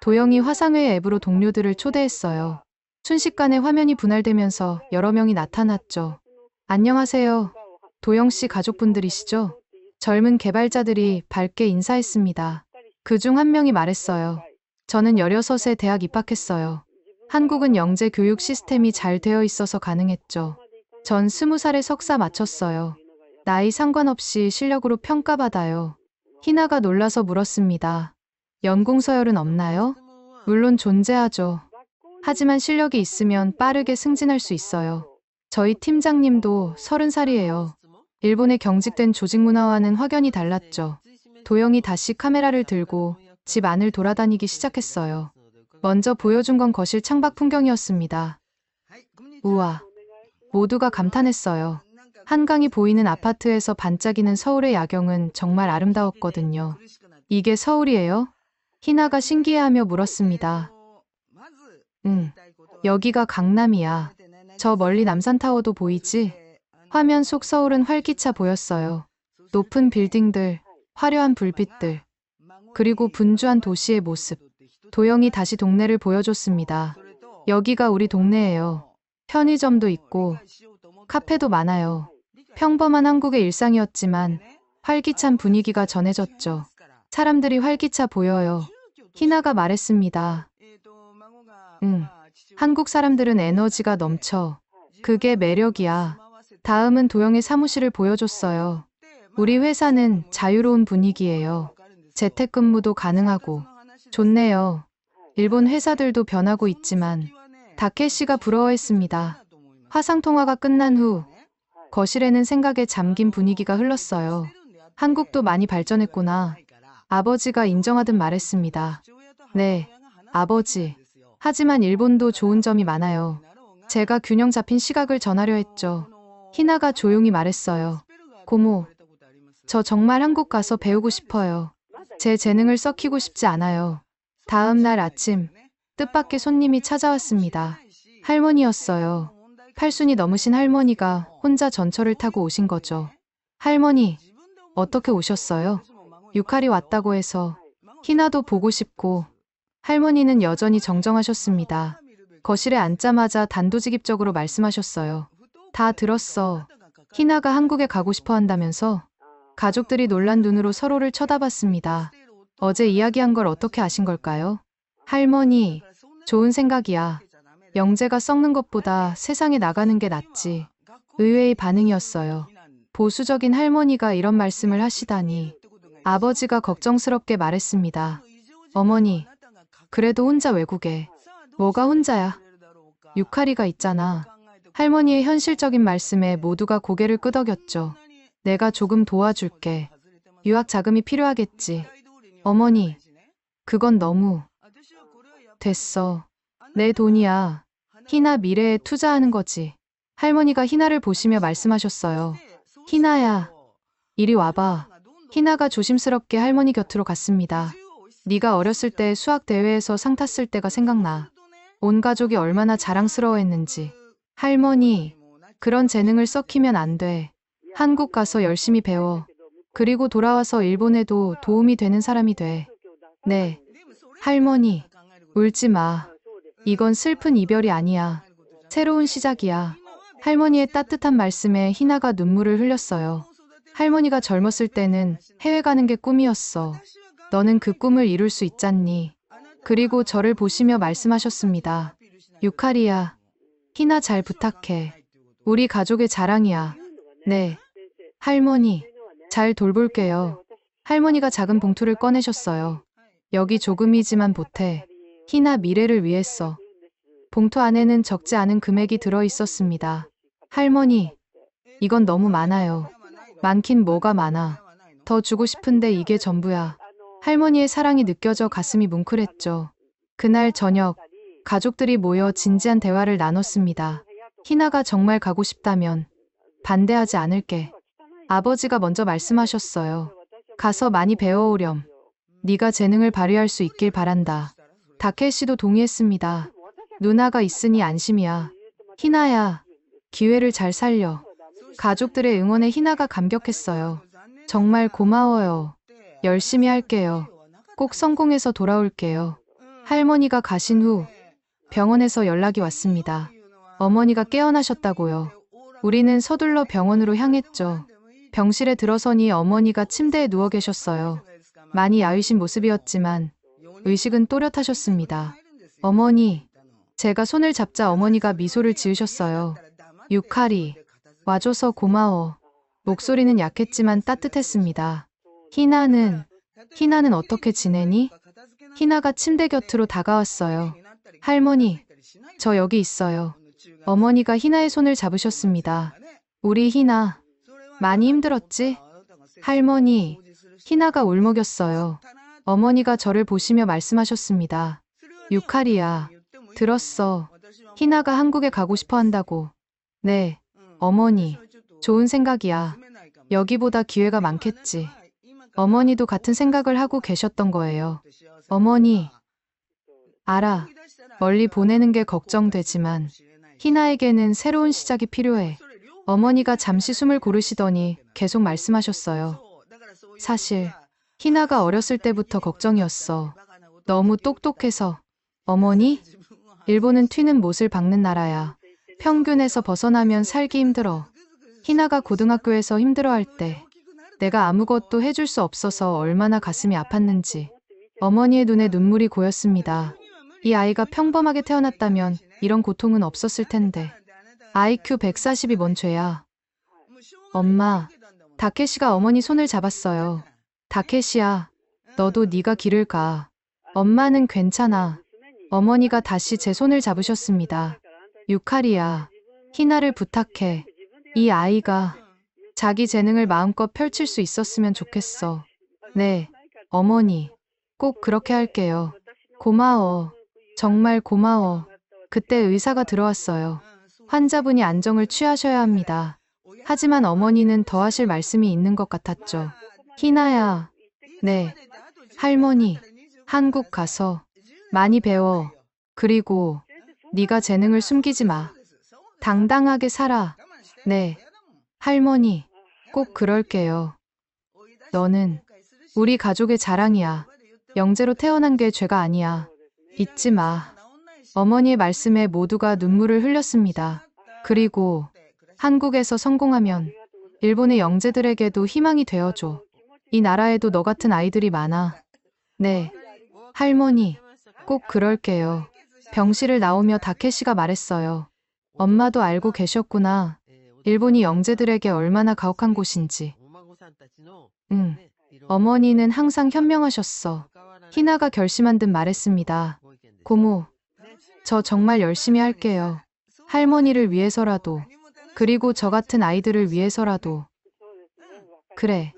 도영이 화상회의 앱으로 동료들을 초대했어요. 순식간에 화면이 분할되면서 여러 명이 나타났죠. 안녕하세요. 도영 씨 가족분들이시죠? 젊은 개발자들이 밝게 인사했습니다. 그중 한 명이 말했어요. 저는 16에 대학 입학했어요. 한국은 영재 교육 시스템이 잘 되어 있어서 가능했죠. 전 20살에 석사 마쳤어요. 나이 상관없이 실력으로 평가받아요. 희나가 놀라서 물었습니다. 연공서열은 없나요? 물론 존재하죠. 하지만 실력이 있으면 빠르게 승진할 수 있어요. 저희 팀장님도 30살이에요. 일본의 경직된 조직 문화와는 확연히 달랐죠. 도영이 다시 카메라를 들고 집 안을 돌아다니기 시작했어요. 먼저 보여준 건 거실 창밖 풍경이었습니다. 우와. 모두가 감탄했어요. 한강이 보이는 아파트에서 반짝이는 서울의 야경은 정말 아름다웠거든요. 이게 서울이에요? 희나가 신기해하며 물었습니다. 응. 여기가 강남이야. 저 멀리 남산타워도 보이지? 화면 속 서울은 활기차 보였어요. 높은 빌딩들, 화려한 불빛들, 그리고 분주한 도시의 모습. 도영이 다시 동네를 보여줬습니다. 여기가 우리 동네예요. 편의점도 있고 카페도 많아요. 평범한 한국의 일상이었지만 활기찬 분위기가 전해졌죠. 사람들이 활기차 보여요. 희나가 말했습니다. 한국 사람들은 에너지가 넘쳐. 그게 매력이야. 다음은 도영의 사무실을 보여줬어요. 우리 회사는 자유로운 분위기예요. 재택근무도 가능하고. 좋네요. 일본 회사들도 변하고 있지만 다케시가 부러워했습니다. 화상통화가 끝난 후 거실에는 생각에 잠긴 분위기가 흘렀어요. 한국도 많이 발전했구나. 아버지가 인정하듯 말했습니다. 네, 아버지. 하지만 일본도 좋은 점이 많아요. 제가 균형 잡힌 시각을 전하려 했죠. 희나가 조용히 말했어요. 고모, 저 정말 한국 가서 배우고 싶어요. 제 재능을 썩히고 싶지 않아요. 다음 날 아침, 뜻밖의 손님이 찾아왔습니다. 할머니였어요. 팔순이 넘으신 할머니가 혼자 전철을 타고 오신 거죠. 할머니, 어떻게 오셨어요? 유칼이 왔다고 해서. 희나도 보고 싶고. 할머니는 여전히 정정하셨습니다. 거실에 앉자마자 단도직입적으로 말씀하셨어요. 다 들었어. 희나가 한국에 가고 싶어 한다면서? 가족들이 놀란 눈으로 서로를 쳐다봤습니다. 어제 이야기한 걸 어떻게 아신 걸까요? 할머니, 좋은 생각이야. 영재가 썩는 것보다 세상에 나가는 게 낫지. 의외의 반응이었어요. 보수적인 할머니가 이런 말씀을 하시다니. 아버지가 걱정스럽게 말했습니다. 어머니, 그래도 혼자 외국에. 뭐가 혼자야? 유카리가 있잖아. 할머니의 현실적인 말씀에 모두가 고개를 끄덕였죠. 내가 조금 도와줄게. 유학 자금이 필요하겠지. 어머니, 그건 너무. 됐어. 내 돈이야. 희나 미래에 투자하는 거지. 할머니가 희나를 보시며 말씀하셨어요. 희나야, 이리 와봐. 희나가 조심스럽게 할머니 곁으로 갔습니다. 네가 어렸을 때 수학 대회에서 상 탔을 때가 생각나. 온 가족이 얼마나 자랑스러워했는지. 할머니, 그런 재능을 썩히면 안 돼. 한국 가서 열심히 배워. 그리고 돌아와서 일본에도 도움이 되는 사람이 돼. 네. 할머니, 울지 마. 이건 슬픈 이별이 아니야. 새로운 시작이야. 할머니의 따뜻한 말씀에 희나가 눈물을 흘렸어요. 할머니가 젊었을 때는 해외 가는 게 꿈이었어. 너는 그 꿈을 이룰 수 있잖니. 그리고 저를 보시며 말씀하셨습니다. 유카리야, 희나 잘 부탁해. 우리 가족의 자랑이야. 네. 할머니, 잘 돌볼게요. 할머니가 작은 봉투를 꺼내셨어요. 여기 조금이지만 보태. 희나 미래를 위해서. 봉투 안에는 적지 않은 금액이 들어 있었습니다. 할머니, 이건 너무 많아요. 많긴 뭐가 많아. 더 주고 싶은데 이게 전부야. 할머니의 사랑이 느껴져 가슴이 뭉클했죠. 그날 저녁, 가족들이 모여 진지한 대화를 나눴습니다. 희나가 정말 가고 싶다면 반대하지 않을게. 아버지가 먼저 말씀하셨어요. 가서 많이 배워오렴. 네가 재능을 발휘할 수 있길 바란다. 다케시도 동의했습니다. 누나가 있으니 안심이야. 희나야, 기회를 잘 살려. 가족들의 응원에 희나가 감격했어요. 정말 고마워요. 열심히 할게요. 꼭 성공해서 돌아올게요. 할머니가 가신 후 병원에서 연락이 왔습니다. 어머니가 깨어나셨다고요. 우리는 서둘러 병원으로 향했죠. 병실에 들어서니 어머니가 침대에 누워 계셨어요. 많이 야위신 모습이었지만 의식은 또렷하셨습니다. 어머니, 제가 손을 잡자 어머니가 미소를 지으셨어요. 유카리, 와줘서 고마워. 목소리는 약했지만 따뜻했습니다. 희나는 어떻게 지내니? 희나가 침대 곁으로 다가왔어요. 할머니, 저 여기 있어요. 어머니가 희나의 손을 잡으셨습니다. 우리 희나, 많이 힘들었지? 할머니, 희나가 울먹였어요. 어머니가 저를 보시며 말씀하셨습니다. 유카리야, 들었어. 희나가 한국에 가고 싶어 한다고. 네, 어머니, 좋은 생각이야. 여기보다 기회가 많겠지. 어머니도 같은 생각을 하고 계셨던 거예요. 어머니, 알아. 멀리 보내는 게 걱정되지만 희나에게는 새로운 시작이 필요해. 어머니가 잠시 숨을 고르시더니 계속 말씀하셨어요. 사실 희나가 어렸을 때부터 걱정이었어. 너무 똑똑해서. 어머니, 일본은 튀는 못을 박는 나라야. 평균에서 벗어나면 살기 힘들어. 희나가 고등학교에서 힘들어할 때 내가 아무것도 해줄 수 없어서 얼마나 가슴이 아팠는지. 어머니의 눈에 눈물이 고였습니다. 이 아이가 평범하게 태어났다면 이런 고통은 없었을 텐데. IQ 140이 뭔 죄야. 엄마, 다케시가 어머니 손을 잡았어요. 다케시야, 너도 네가 길을 가. 엄마는 괜찮아. 어머니가 다시 제 손을 잡으셨습니다. 유카리야, 희나를 부탁해. 이 아이가 자기 재능을 마음껏 펼칠 수 있었으면 좋겠어. 네, 어머니, 꼭 그렇게 할게요. 고마워. 정말 고마워. 그때 의사가 들어왔어요. 환자분이 안정을 취하셔야 합니다. 하지만 어머니는 더 하실 말씀이 있는 것 같았죠. 희나야. 네. 할머니, 한국 가서 많이 배워. 그리고 네가 재능을 숨기지 마. 당당하게 살아. 네. 할머니, 꼭 그럴게요. 너는 우리 가족의 자랑이야. 영재로 태어난 게 죄가 아니야. 잊지 마. 어머니의 말씀에 모두가 눈물을 흘렸습니다. 그리고 한국에서 성공하면 일본의 영재들에게도 희망이 되어줘. 이 나라에도 너 같은 아이들이 많아. 네. 할머니, 꼭 그럴게요. 병실을 나오며 다케시가 말했어요. 엄마도 알고 계셨구나. 일본이 영재들에게 얼마나 가혹한 곳인지. 응. 어머니는 항상 현명하셨어. 희나가 결심한 듯 말했습니다. 고모, 저 정말 열심히 할게요. 할머니를 위해서라도, 그리고 저 같은 아이들을 위해서라도. 그래,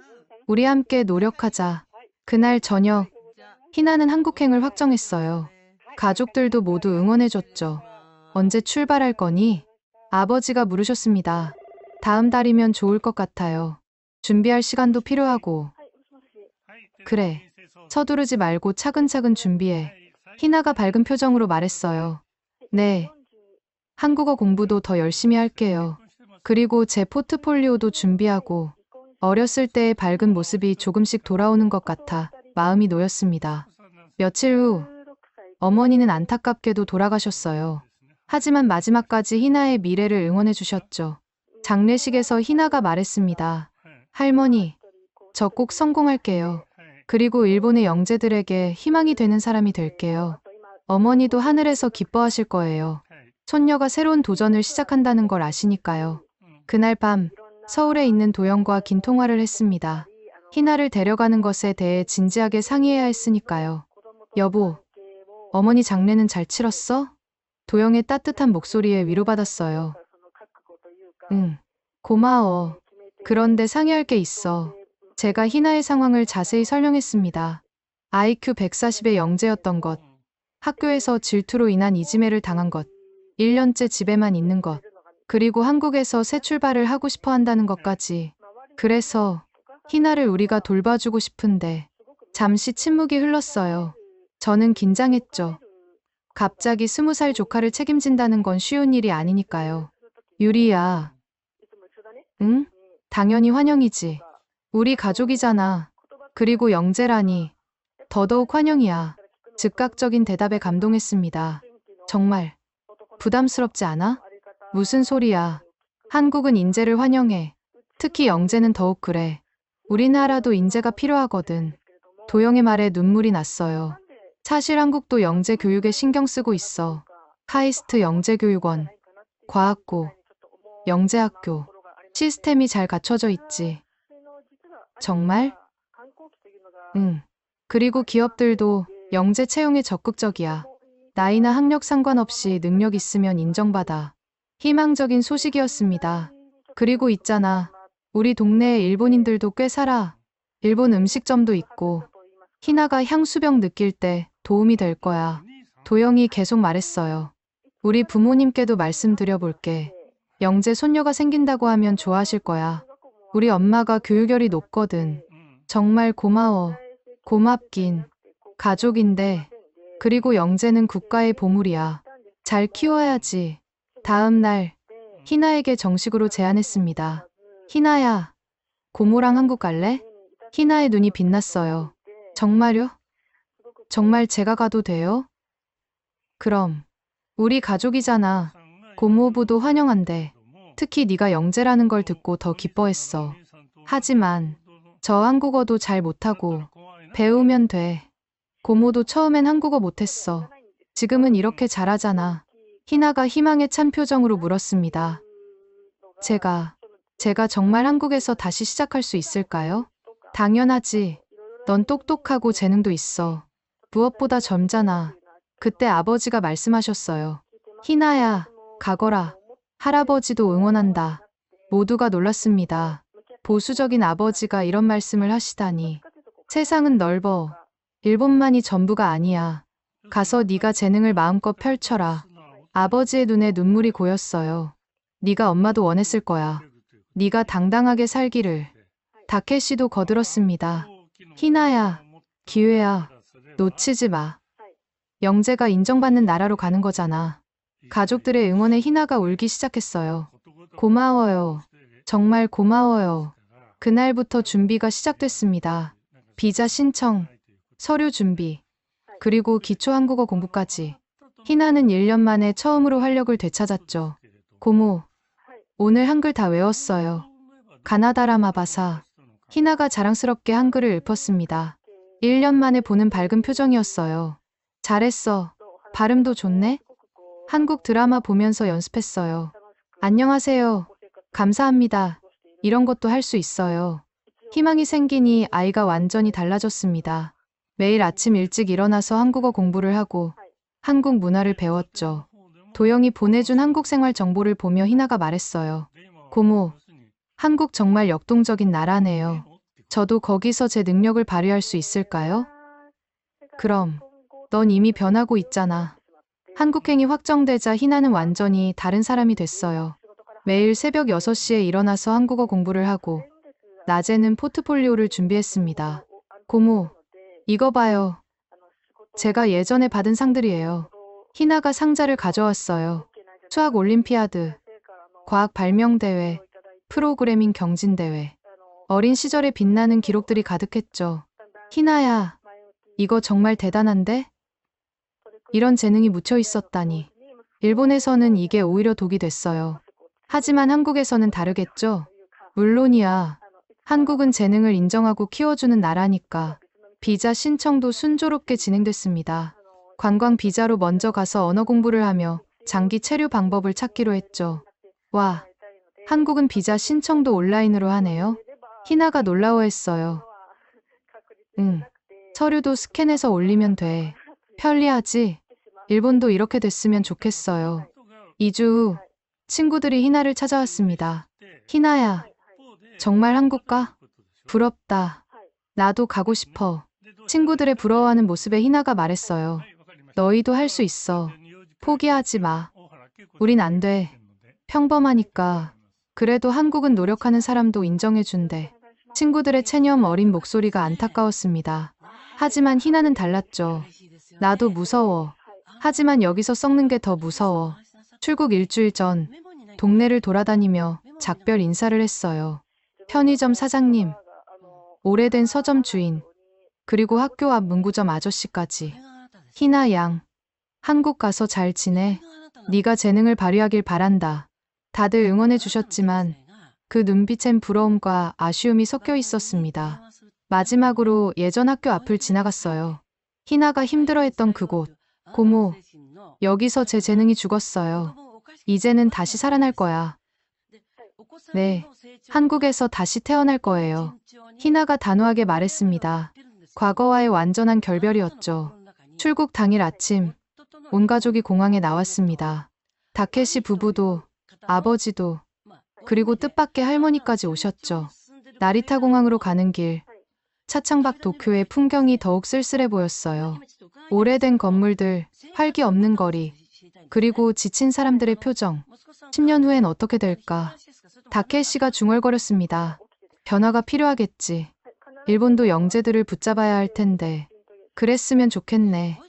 우리 함께 노력하자. 그날 저녁, 희나는 한국행을 확정했어요. 가족들도 모두 응원해줬죠. 언제 출발할 거니? 아버지가 물으셨습니다. 다음 달이면 좋을 것 같아요. 준비할 시간도 필요하고. 그래, 서두르지 말고 차근차근 준비해. 희나가 밝은 표정으로 말했어요. 네. 한국어 공부도 더 열심히 할게요. 그리고 제 포트폴리오도 준비하고. 어렸을 때의 밝은 모습이 조금씩 돌아오는 것 같아 마음이 놓였습니다. 며칠 후 어머니는 안타깝게도 돌아가셨어요. 하지만 마지막까지 희나의 미래를 응원해 주셨죠. 장례식에서 희나가 말했습니다. 할머니, 저 꼭 성공할게요. 그리고 일본의 영재들에게 희망이 되는 사람이 될게요. 어머니도 하늘에서 기뻐하실 거예요. 손녀가 새로운 도전을 시작한다는 걸 아시니까요. 그날 밤 서울에 있는 도영과 긴 통화를 했습니다. 희나를 데려가는 것에 대해 진지하게 상의해야 했으니까요. 여보, 어머니 장례는 잘 치렀어? 도영의 따뜻한 목소리에 위로받았어요. 응, 고마워. 그런데 상의할 게 있어. 제가 희나의 상황을 자세히 설명했습니다. IQ 140의 영재였던 것, 학교에서 질투로 인한 이지매를 당한 것, 1년째 집에만 있는 것, 그리고 한국에서 새 출발을 하고 싶어 한다는 것까지. 그래서 희나를 우리가 돌봐주고 싶은데 잠시 침묵이 흘렀어요. 저는 긴장했죠. 갑자기 20살 조카를 책임진다는 건 쉬운 일이 아니니까요. 유리야. 응? 당연히 환영이지. 우리 가족이잖아. 그리고 영재라니. 더더욱 환영이야. 즉각적인 대답에 감동했습니다. 정말 부담스럽지 않아? 무슨 소리야. 한국은 인재를 환영해. 특히 영재는 더욱 그래. 우리나라도 인재가 필요하거든. 도영의 말에 눈물이 났어요. 사실 한국도 영재 교육에 신경 쓰고 있어. 카이스트 영재교육원, 과학고, 영재학교, 시스템이 잘 갖춰져 있지. 정말? 응. 그리고 기업들도 영재 채용에 적극적이야. 나이나 학력 상관없이 능력 있으면 인정받아. 희망적인 소식이었습니다. 그리고 있잖아. 우리 동네에 일본인들도 꽤 살아. 일본 음식점도 있고. 희나가 향수병 느낄 때 도움이 될 거야. 도영이 계속 말했어요. 우리 부모님께도 말씀드려볼게. 영재 손녀가 생긴다고 하면 좋아하실 거야. 우리 엄마가 교육열이 높거든. 정말 고마워. 고맙긴. 가족인데. 그리고 영재는 국가의 보물이야. 잘 키워야지. 다음 날 희나에게 정식으로 제안했습니다. 희나야, 고모랑 한국 갈래? 희나의 눈이 빛났어요. 정말요? 정말 제가 가도 돼요? 그럼. 우리 가족이잖아. 고모부도 환영한대. 특히 네가 영재라는 걸 듣고 더 기뻐했어. 하지만 저 한국어도 잘 못하고 배우면 돼. 고모도 처음엔 한국어 못했어. 지금은 이렇게 잘하잖아. 희나가 희망에 찬 표정으로 물었습니다. 제가 정말 한국에서 다시 시작할 수 있을까요? 당연하지. 넌 똑똑하고 재능도 있어. 무엇보다 젊잖아. 그때 아버지가 말씀하셨어요. 희나야, 가거라. 할아버지도 응원한다. 모두가 놀랐습니다. 보수적인 아버지가 이런 말씀을 하시다니. 세상은 넓어. 일본만이 전부가 아니야. 가서 네가 재능을 마음껏 펼쳐라. 아버지의 눈에 눈물이 고였어요. 네가 엄마도 원했을 거야. 네가 당당하게 살기를. 다케시도 거들었습니다. 희나야, 기회야. 놓치지 마. 영재가 인정받는 나라로 가는 거잖아. 가족들의 응원에 희나가 울기 시작했어요. 고마워요. 정말 고마워요. 그날부터 준비가 시작됐습니다. 비자 신청, 서류 준비, 그리고 기초 한국어 공부까지. 희나는 1년 만에 처음으로 활력을 되찾았죠. 고모, 오늘 한글 다 외웠어요. 가나다라마바사. 희나가 자랑스럽게 한글을 읊었습니다. 1년 만에 보는 밝은 표정이었어요. 잘했어. 발음도 좋네? 한국 드라마 보면서 연습했어요. 안녕하세요. 감사합니다. 이런 것도 할 수 있어요. 희망이 생기니 아이가 완전히 달라졌습니다. 매일 아침 일찍 일어나서 한국어 공부를 하고 한국 문화를 배웠죠. 도영이 보내준 한국 생활 정보를 보며 희나가 말했어요. 고모, 한국 정말 역동적인 나라네요. 저도 거기서 제 능력을 발휘할 수 있을까요? 그럼, 넌 이미 변하고 있잖아. 한국행이 확정되자 희나는 완전히 다른 사람이 됐어요. 매일 새벽 6시에 일어나서 한국어 공부를 하고 낮에는 포트폴리오를 준비했습니다. 고모, 이거 봐요. 제가 예전에 받은 상들이에요. 희나가 상자를 가져왔어요. 수학 올림피아드, 과학 발명대회, 프로그래밍 경진대회. 어린 시절에 빛나는 기록들이 가득했죠. 희나야, 이거 정말 대단한데? 이런 재능이 묻혀 있었다니. 일본에서는 이게 오히려 독이 됐어요. 하지만 한국에서는 다르겠죠? 물론이야. 한국은 재능을 인정하고 키워주는 나라니까. 비자 신청도 순조롭게 진행됐습니다. 관광 비자로 먼저 가서 언어 공부를 하며 장기 체류 방법을 찾기로 했죠. 와, 한국은 비자 신청도 온라인으로 하네요. 희나가 놀라워했어요. 응, 서류도 스캔해서 올리면 돼. 편리하지? 일본도 이렇게 됐으면 좋겠어요. 2주 후 친구들이 희나를 찾아왔습니다. 희나야, 정말 한국 가? 부럽다. 나도 가고 싶어. 친구들의 부러워하는 모습에 희나가 말했어요. 너희도 할 수 있어. 포기하지 마. 우린 안 돼. 평범하니까. 그래도 한국은 노력하는 사람도 인정해준대. 친구들의 체념 어린 목소리가 안타까웠습니다. 하지만 희나는 달랐죠. 나도 무서워. 하지만 여기서 썩는 게 더 무서워. 출국 일주일 전 동네를 돌아다니며 작별 인사를 했어요. 편의점 사장님, 오래된 서점 주인, 그리고 학교 앞 문구점 아저씨까지. 희나 양, 한국 가서 잘 지내. 네가 재능을 발휘하길 바란다. 다들 응원해 주셨지만 그 눈빛엔 부러움과 아쉬움이 섞여 있었습니다. 마지막으로 예전 학교 앞을 지나갔어요. 희나가 힘들어했던 그곳. 고모, 여기서 제 재능이 죽었어요. 이제는 다시 살아날 거야. 네, 한국에서 다시 태어날 거예요. 희나가 단호하게 말했습니다. 과거와의 완전한 결별이었죠. 출국 당일 아침, 온 가족이 공항에 나왔습니다. 다케시 부부도, 아버지도, 그리고 뜻밖의 할머니까지 오셨죠. 나리타 공항으로 가는 길, 차창 밖 도쿄의 풍경이 더욱 쓸쓸해 보였어요. 오래된 건물들, 활기 없는 거리, 그리고 지친 사람들의 표정. 10년 후엔 어떻게 될까? 다케시가 중얼거렸습니다. 변화가 필요하겠지. 일본도 영재들을 붙잡아야 할 텐데. 그랬으면 좋겠네.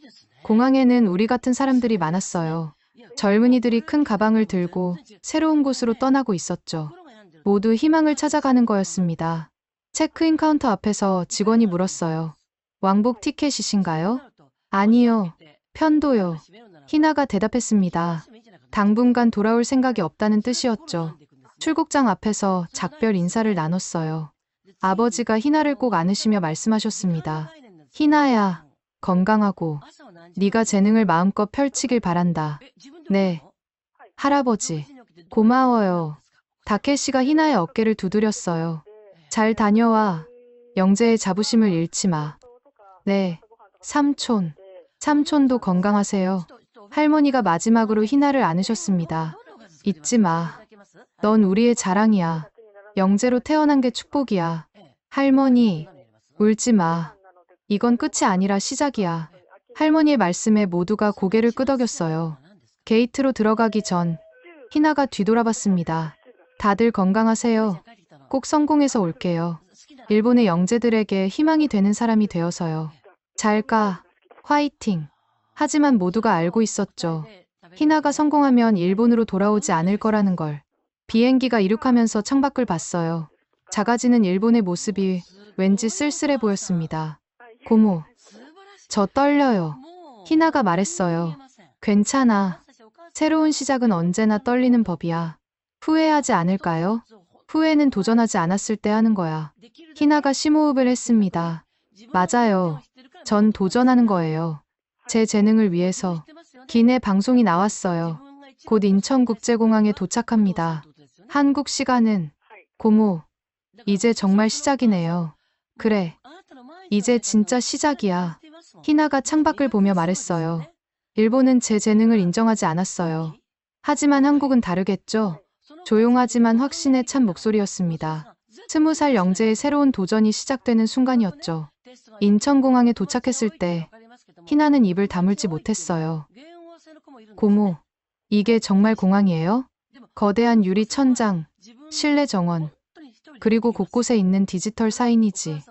공항에는 우리 같은 사람들이 많았어요. 젊은이들이 큰 가방을 들고 새로운 곳으로 떠나고 있었죠. 모두 희망을 찾아가는 거였습니다. 체크인 카운터 앞에서 직원이 물었어요. 왕복 티켓이신가요? 아니요. 편도요. 희나가 대답했습니다. 당분간 돌아올 생각이 없다는 뜻이었죠. 출국장 앞에서 작별 인사를 나눴어요. 아버지가 희나를 꼭 안으시며 말씀하셨습니다. 희나야, 건강하고 네가 재능을 마음껏 펼치길 바란다. 네. 할아버지, 고마워요. 다케시가 희나의 어깨를 두드렸어요. 잘 다녀와. 영재의 자부심을 잃지 마. 네. 삼촌. 삼촌도 건강하세요. 할머니가 마지막으로 희나를 안으셨습니다. 잊지 마. 넌 우리의 자랑이야. 영재로 태어난 게 축복이야. 할머니, 울지 마. 이건 끝이 아니라 시작이야. 할머니의 말씀에 모두가 고개를 끄덕였어요. 게이트로 들어가기 전 희나가 뒤돌아봤습니다. 다들 건강하세요. 꼭 성공해서 올게요. 일본의 영재들에게 희망이 되는 사람이 되어서요. 잘 가. 화이팅. 하지만 모두가 알고 있었죠. 희나가 성공하면 일본으로 돌아오지 않을 거라는 걸. 비행기가 이륙하면서 창밖을 봤어요. 작아지는 일본의 모습이 왠지 쓸쓸해 보였습니다. 고모, 저 떨려요. 희나가 말했어요. 괜찮아. 새로운 시작은 언제나 떨리는 법이야. 후회하지 않을까요? 후회는 도전하지 않았을 때 하는 거야. 희나가 심호흡을 했습니다. 맞아요. 전 도전하는 거예요. 제 재능을 위해서. 기내 방송이 나왔어요. 곧 인천국제공항에 도착합니다. 한국 시간은 고모, 이제 정말 시작이네요. 그래. 이제 진짜 시작이야. 희나가 창밖을 보며 말했어요. 일본은 제 재능을 인정하지 않았어요. 하지만 한국은 다르겠죠? 조용하지만 확신에 찬 목소리였습니다. 20살 영재의 새로운 도전이 시작되는 순간이었죠. 인천공항에 도착했을 때 희나는 입을 다물지 못했어요. 고모, 이게 정말 공항이에요? 거대한 유리 천장, 실내 정원, 그리고 곳곳에 있는 디지털 사이니지.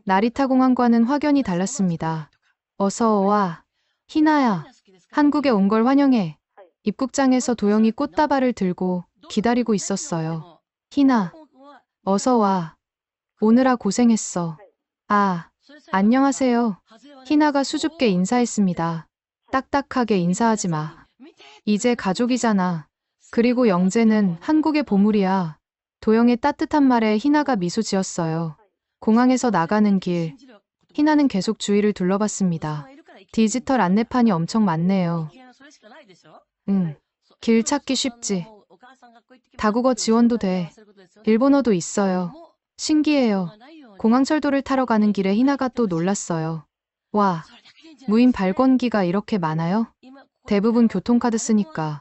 나리타 공항과는 확연히 달랐습니다. 어서 와. 희나야. 한국에 온 걸 환영해. 입국장에서 도영이 꽃다발을 들고 기다리고 있었어요. 희나, 어서 와. 오느라 고생했어. 아, 안녕하세요. 희나가 수줍게 인사했습니다. 딱딱하게 인사하지 마. 이제 가족이잖아. 그리고 영재는 한국의 보물이야. 도영의 따뜻한 말에 희나가 미소 지었어요. 공항에서 나가는 길, 희나는 계속 주위를 둘러봤습니다. 디지털 안내판이 엄청 많네요. 길 찾기 쉽지. 다국어 지원도 돼. 일본어도 있어요. 신기해요. 공항철도를 타러 가는 길에 희나가 또 놀랐어요. 와, 무인 발권기가 이렇게 많아요? 대부분 교통카드 쓰니까.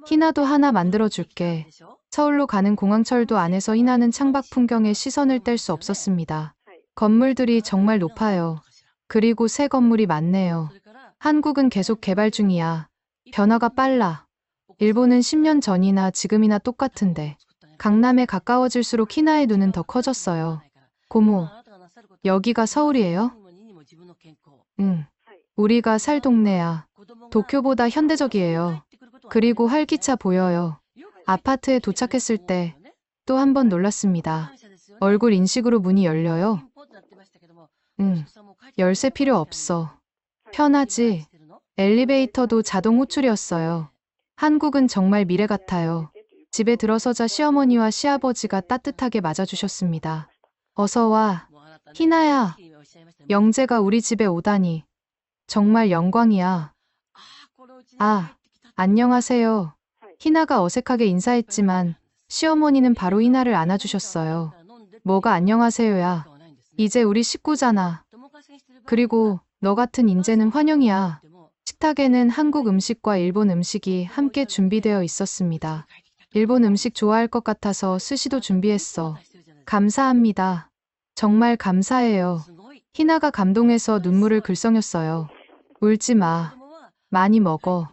희나도 하나 만들어줄게. 서울로 가는 공항철도 안에서 희나는 창밖 풍경에 시선을 뗄 수 없었습니다. 건물들이 정말 높아요. 그리고 새 건물이 많네요. 한국은 계속 개발 중이야. 변화가 빨라. 일본은 10년 전이나 지금이나 똑같은데. 강남에 가까워질수록 희나의 눈은 더 커졌어요. 고모, 여기가 서울이에요? 응. 우리가 살 동네야. 도쿄보다 현대적이에요. 그리고 활기차 보여요. 아파트에 도착했을 때 또 한 번 놀랐습니다. 얼굴 인식으로 문이 열려요. 열쇠 필요 없어. 편하지? 엘리베이터도 자동 호출이었어요. 한국은 정말 미래 같아요. 집에 들어서자 시어머니와 시아버지가 따뜻하게 맞아주셨습니다. 어서 와. 희나야. 영재가 우리 집에 오다니. 정말 영광이야. 아, 안녕하세요. 희나가 어색하게 인사했지만 시어머니는 바로 희나를 안아주셨어요. 뭐가 안녕하세요야. 이제 우리 식구잖아. 그리고 너 같은 인재는 환영이야. 식탁에는 한국 음식과 일본 음식이 함께 준비되어 있었습니다. 일본 음식 좋아할 것 같아서 스시도 준비했어. 감사합니다. 정말 감사해요. 희나가 감동해서 눈물을 글썽였어요. 울지 마. 많이 먹어.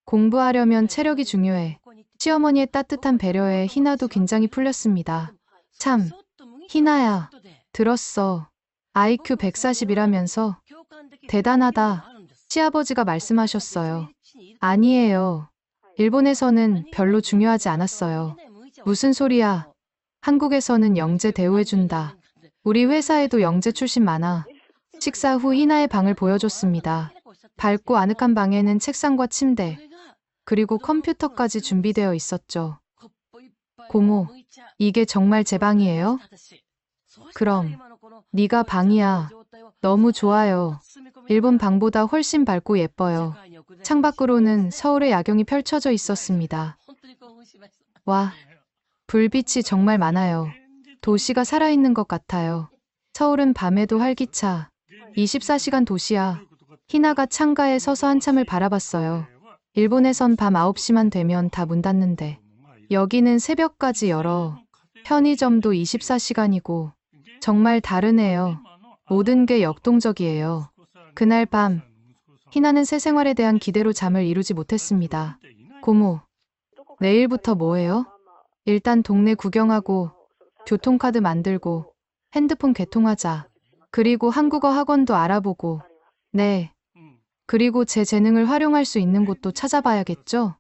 공부하려면 체력이 중요해. 시어머니의 따뜻한 배려에 희나도 긴장이 풀렸습니다. 참, 희나야. 들었어. IQ 140이라면서? 대단하다. 시아버지가 말씀하셨어요. 아니에요. 일본에서는 별로 중요하지 않았어요. 무슨 소리야. 한국에서는 영재 대우해준다. 우리 회사에도 영재 출신 많아. 식사 후 희나의 방을 보여줬습니다. 밝고 아늑한 방에는 책상과 침대, 그리고 컴퓨터까지 준비되어 있었죠. 고모, 이게 정말 제 방이에요? 그럼, 네가 방이야. 너무 좋아요. 일본 방보다 훨씬 밝고 예뻐요. 창밖으로는 서울의 야경이 펼쳐져 있었습니다. 와, 불빛이 정말 많아요. 도시가 살아있는 것 같아요. 서울은 밤에도 활기차. 24시간 도시야. 희나가 창가에 서서 한참을 바라봤어요. 일본에선 밤 9시만 되면 다 문 닫는데 여기는 새벽까지 열어. 편의점도 24시간이고 정말 다르네요. 모든 게 역동적이에요. 그날 밤 희나는 새 생활에 대한 기대로 잠을 이루지 못했습니다. 고모, 내일부터 뭐해요? 일단 동네 구경하고 교통카드 만들고 핸드폰 개통하자. 그리고 한국어 학원도 알아보고. 네. 그리고 제 재능을 활용할 수 있는 곳도 찾아봐야겠죠?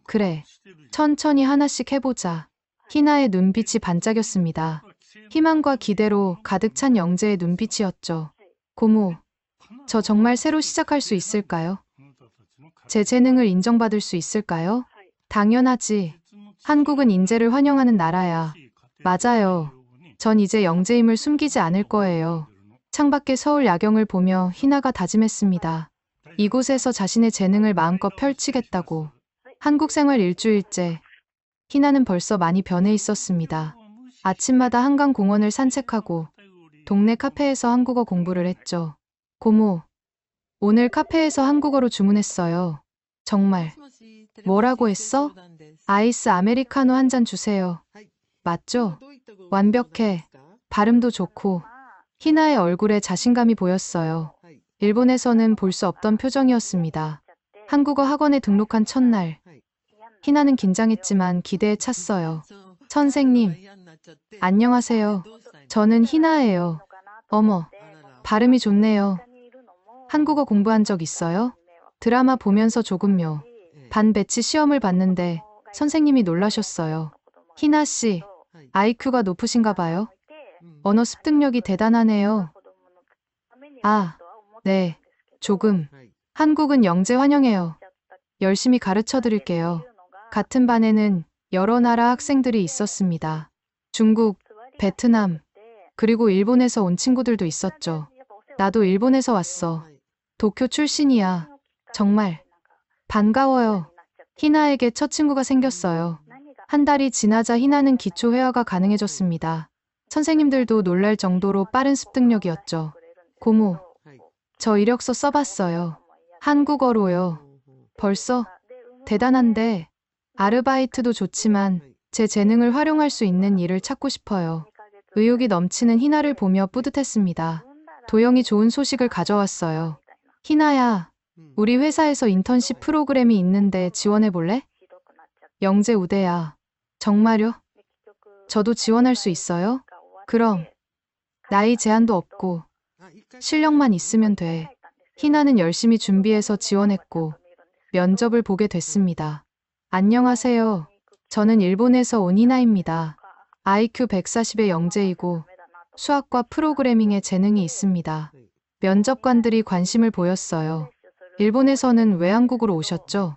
그래. 천천히 하나씩 해보자. 희나의 눈빛이 반짝였습니다. 희망과 기대로 가득 찬 영재의 눈빛이었죠. 고모, 저 정말 새로 시작할 수 있을까요? 제 재능을 인정받을 수 있을까요? 당연하지. 한국은 인재를 환영하는 나라야. 맞아요. 전 이제 영재임을 숨기지 않을 거예요. 창밖의 서울 야경을 보며 희나가 다짐했습니다. 이곳에서 자신의 재능을 마음껏 펼치겠다고. 한국 생활 일주일째. 희나는 벌써 많이 변해 있었습니다. 아침마다 한강 공원을 산책하고 동네 카페에서 한국어 공부를 했죠. 고모, 오늘 카페에서 한국어로 주문했어요. 정말. 뭐라고 했어? 아이스 아메리카노 한 잔 주세요. 맞죠? 완벽해. 발음도 좋고. 희나의 얼굴에 자신감이 보였어요. 일본에서는 볼 수 없던 표정이었습니다. 한국어 학원에 등록한 첫날. 희나는 긴장했지만 기대에 찼어요. 선생님, 안녕하세요. 저는 희나예요. 어머, 발음이 좋네요. 한국어 공부한 적 있어요? 드라마 보면서 조금요. 반 배치 시험을 봤는데 선생님이 놀라셨어요. 희나 씨, IQ가 높으신가 봐요? 언어 습득력이 대단하네요. 아, 네, 조금. 한국은 영재 환영해요. 열심히 가르쳐 드릴게요. 같은 반에는 여러 나라 학생들이 있었습니다. 중국, 베트남, 그리고 일본에서 온 친구들도 있었죠. 나도 일본에서 왔어. 도쿄 출신이야. 정말 반가워요. 희나에게 첫 친구가 생겼어요. 한 달이 지나자 희나는 기초 회화가 가능해졌습니다. 선생님들도 놀랄 정도로 빠른 습득력이었죠. 고모, 저 이력서 써봤어요. 한국어로요. 벌써? 대단한데. 아르바이트도 좋지만 제 재능을 활용할 수 있는 일을 찾고 싶어요. 의욕이 넘치는 희나를 보며 뿌듯했습니다. 도영이 좋은 소식을 가져왔어요. 희나야, 우리 회사에서 인턴십 프로그램이 있는데 지원해볼래? 영재 우대야. 정말요? 저도 지원할 수 있어요? 그럼. 나이 제한도 없고 실력만 있으면 돼. 희나는 열심히 준비해서 지원했고 면접을 보게 됐습니다. 안녕하세요. 저는 일본에서 온 희나입니다. IQ 140의 영재이고 수학과 프로그래밍에 재능이 있습니다. 면접관들이 관심을 보였어요. 일본에서는 왜 한국으로 오셨죠?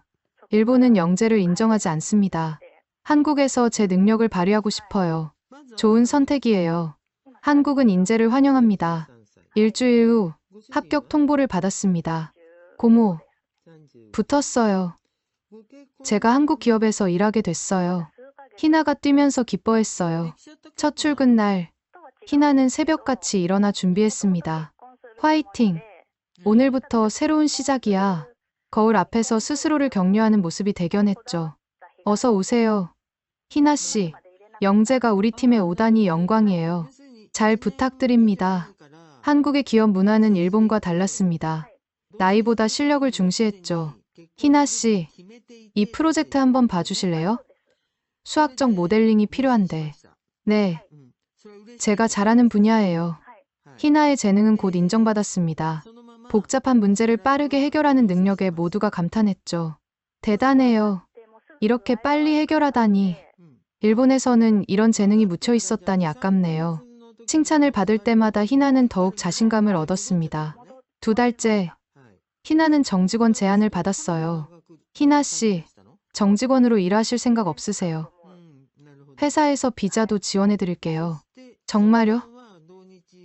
일본은 영재를 인정하지 않습니다. 한국에서 제 능력을 발휘하고 싶어요. 좋은 선택이에요. 한국은 인재를 환영합니다. 일주일 후 합격 통보를 받았습니다. 고모, 붙었어요. 제가 한국 기업에서 일하게 됐어요. 희나가 뛰면서 기뻐했어요. 첫 출근 날, 희나는 새벽같이 일어나 준비했습니다. 화이팅! 오늘부터 새로운 시작이야. 거울 앞에서 스스로를 격려하는 모습이 대견했죠. 어서 오세요. 희나 씨, 영재가 우리 팀에 오다니 영광이에요. 잘 부탁드립니다. 한국의 기업 문화는 일본과 달랐습니다. 나이보다 실력을 중시했죠. 희나 씨, 이 프로젝트 한번 봐주실래요? 수학적 모델링이 필요한데. 네, 제가 잘하는 분야예요. 희나의 재능은 곧 인정받았습니다. 복잡한 문제를 빠르게 해결하는 능력에 모두가 감탄했죠. 대단해요. 이렇게 빨리 해결하다니. 일본에서는 이런 재능이 묻혀 있었다니 아깝네요. 칭찬을 받을 때마다 희나는 더욱 자신감을 얻었습니다. 2달째, 희나는 정직원 제안을 받았어요. 희나 씨, 정직원으로 일하실 생각 없으세요? 회사에서 비자도 지원해 드릴게요. 정말요?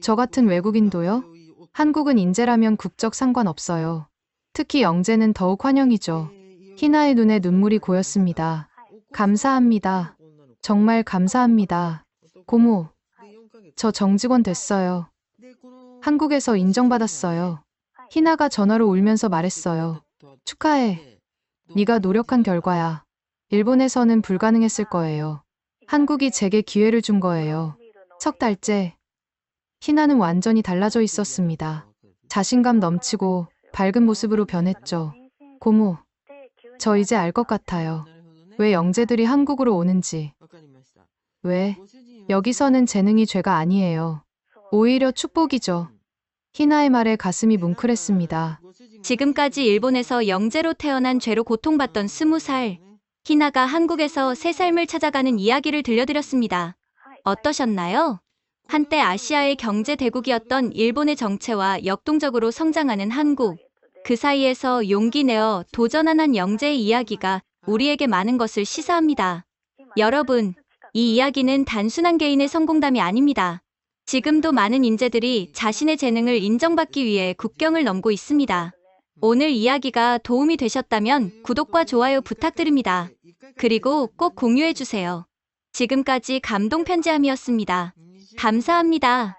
저 같은 외국인도요? 한국은 인재라면 국적 상관없어요. 특히 영재는 더욱 환영이죠. 희나의 눈에 눈물이 고였습니다. 감사합니다. 정말 감사합니다. 고모, 저 정직원 됐어요. 한국에서 인정받았어요. 희나가 전화로 울면서 말했어요. 축하해. 네가 노력한 결과야. 일본에서는 불가능했을 거예요. 한국이 제게 기회를 준 거예요. 3달째, 희나는 완전히 달라져 있었습니다. 자신감 넘치고 밝은 모습으로 변했죠. 고모, 저 이제 알 것 같아요. 왜 영재들이 한국으로 오는지. 왜? 여기서는 재능이 죄가 아니에요. 오히려 축복이죠. 희나의 말에 가슴이 뭉클했습니다. 지금까지 일본에서 영재로 태어난 죄로 고통받던 20살. 희나가 한국에서 새 삶을 찾아가는 이야기를 들려드렸습니다. 어떠셨나요? 한때 아시아의 경제 대국이었던 일본의 정체와 역동적으로 성장하는 한국. 그 사이에서 용기 내어 도전한 한 영재의 이야기가 우리에게 많은 것을 시사합니다. 여러분, 이 이야기는 단순한 개인의 성공담이 아닙니다. 지금도 많은 인재들이 자신의 재능을 인정받기 위해 국경을 넘고 있습니다. 오늘 이야기가 도움이 되셨다면 구독과 좋아요 부탁드립니다. 그리고 꼭 공유해주세요. 지금까지 감동 편지함이었습니다. 감사합니다.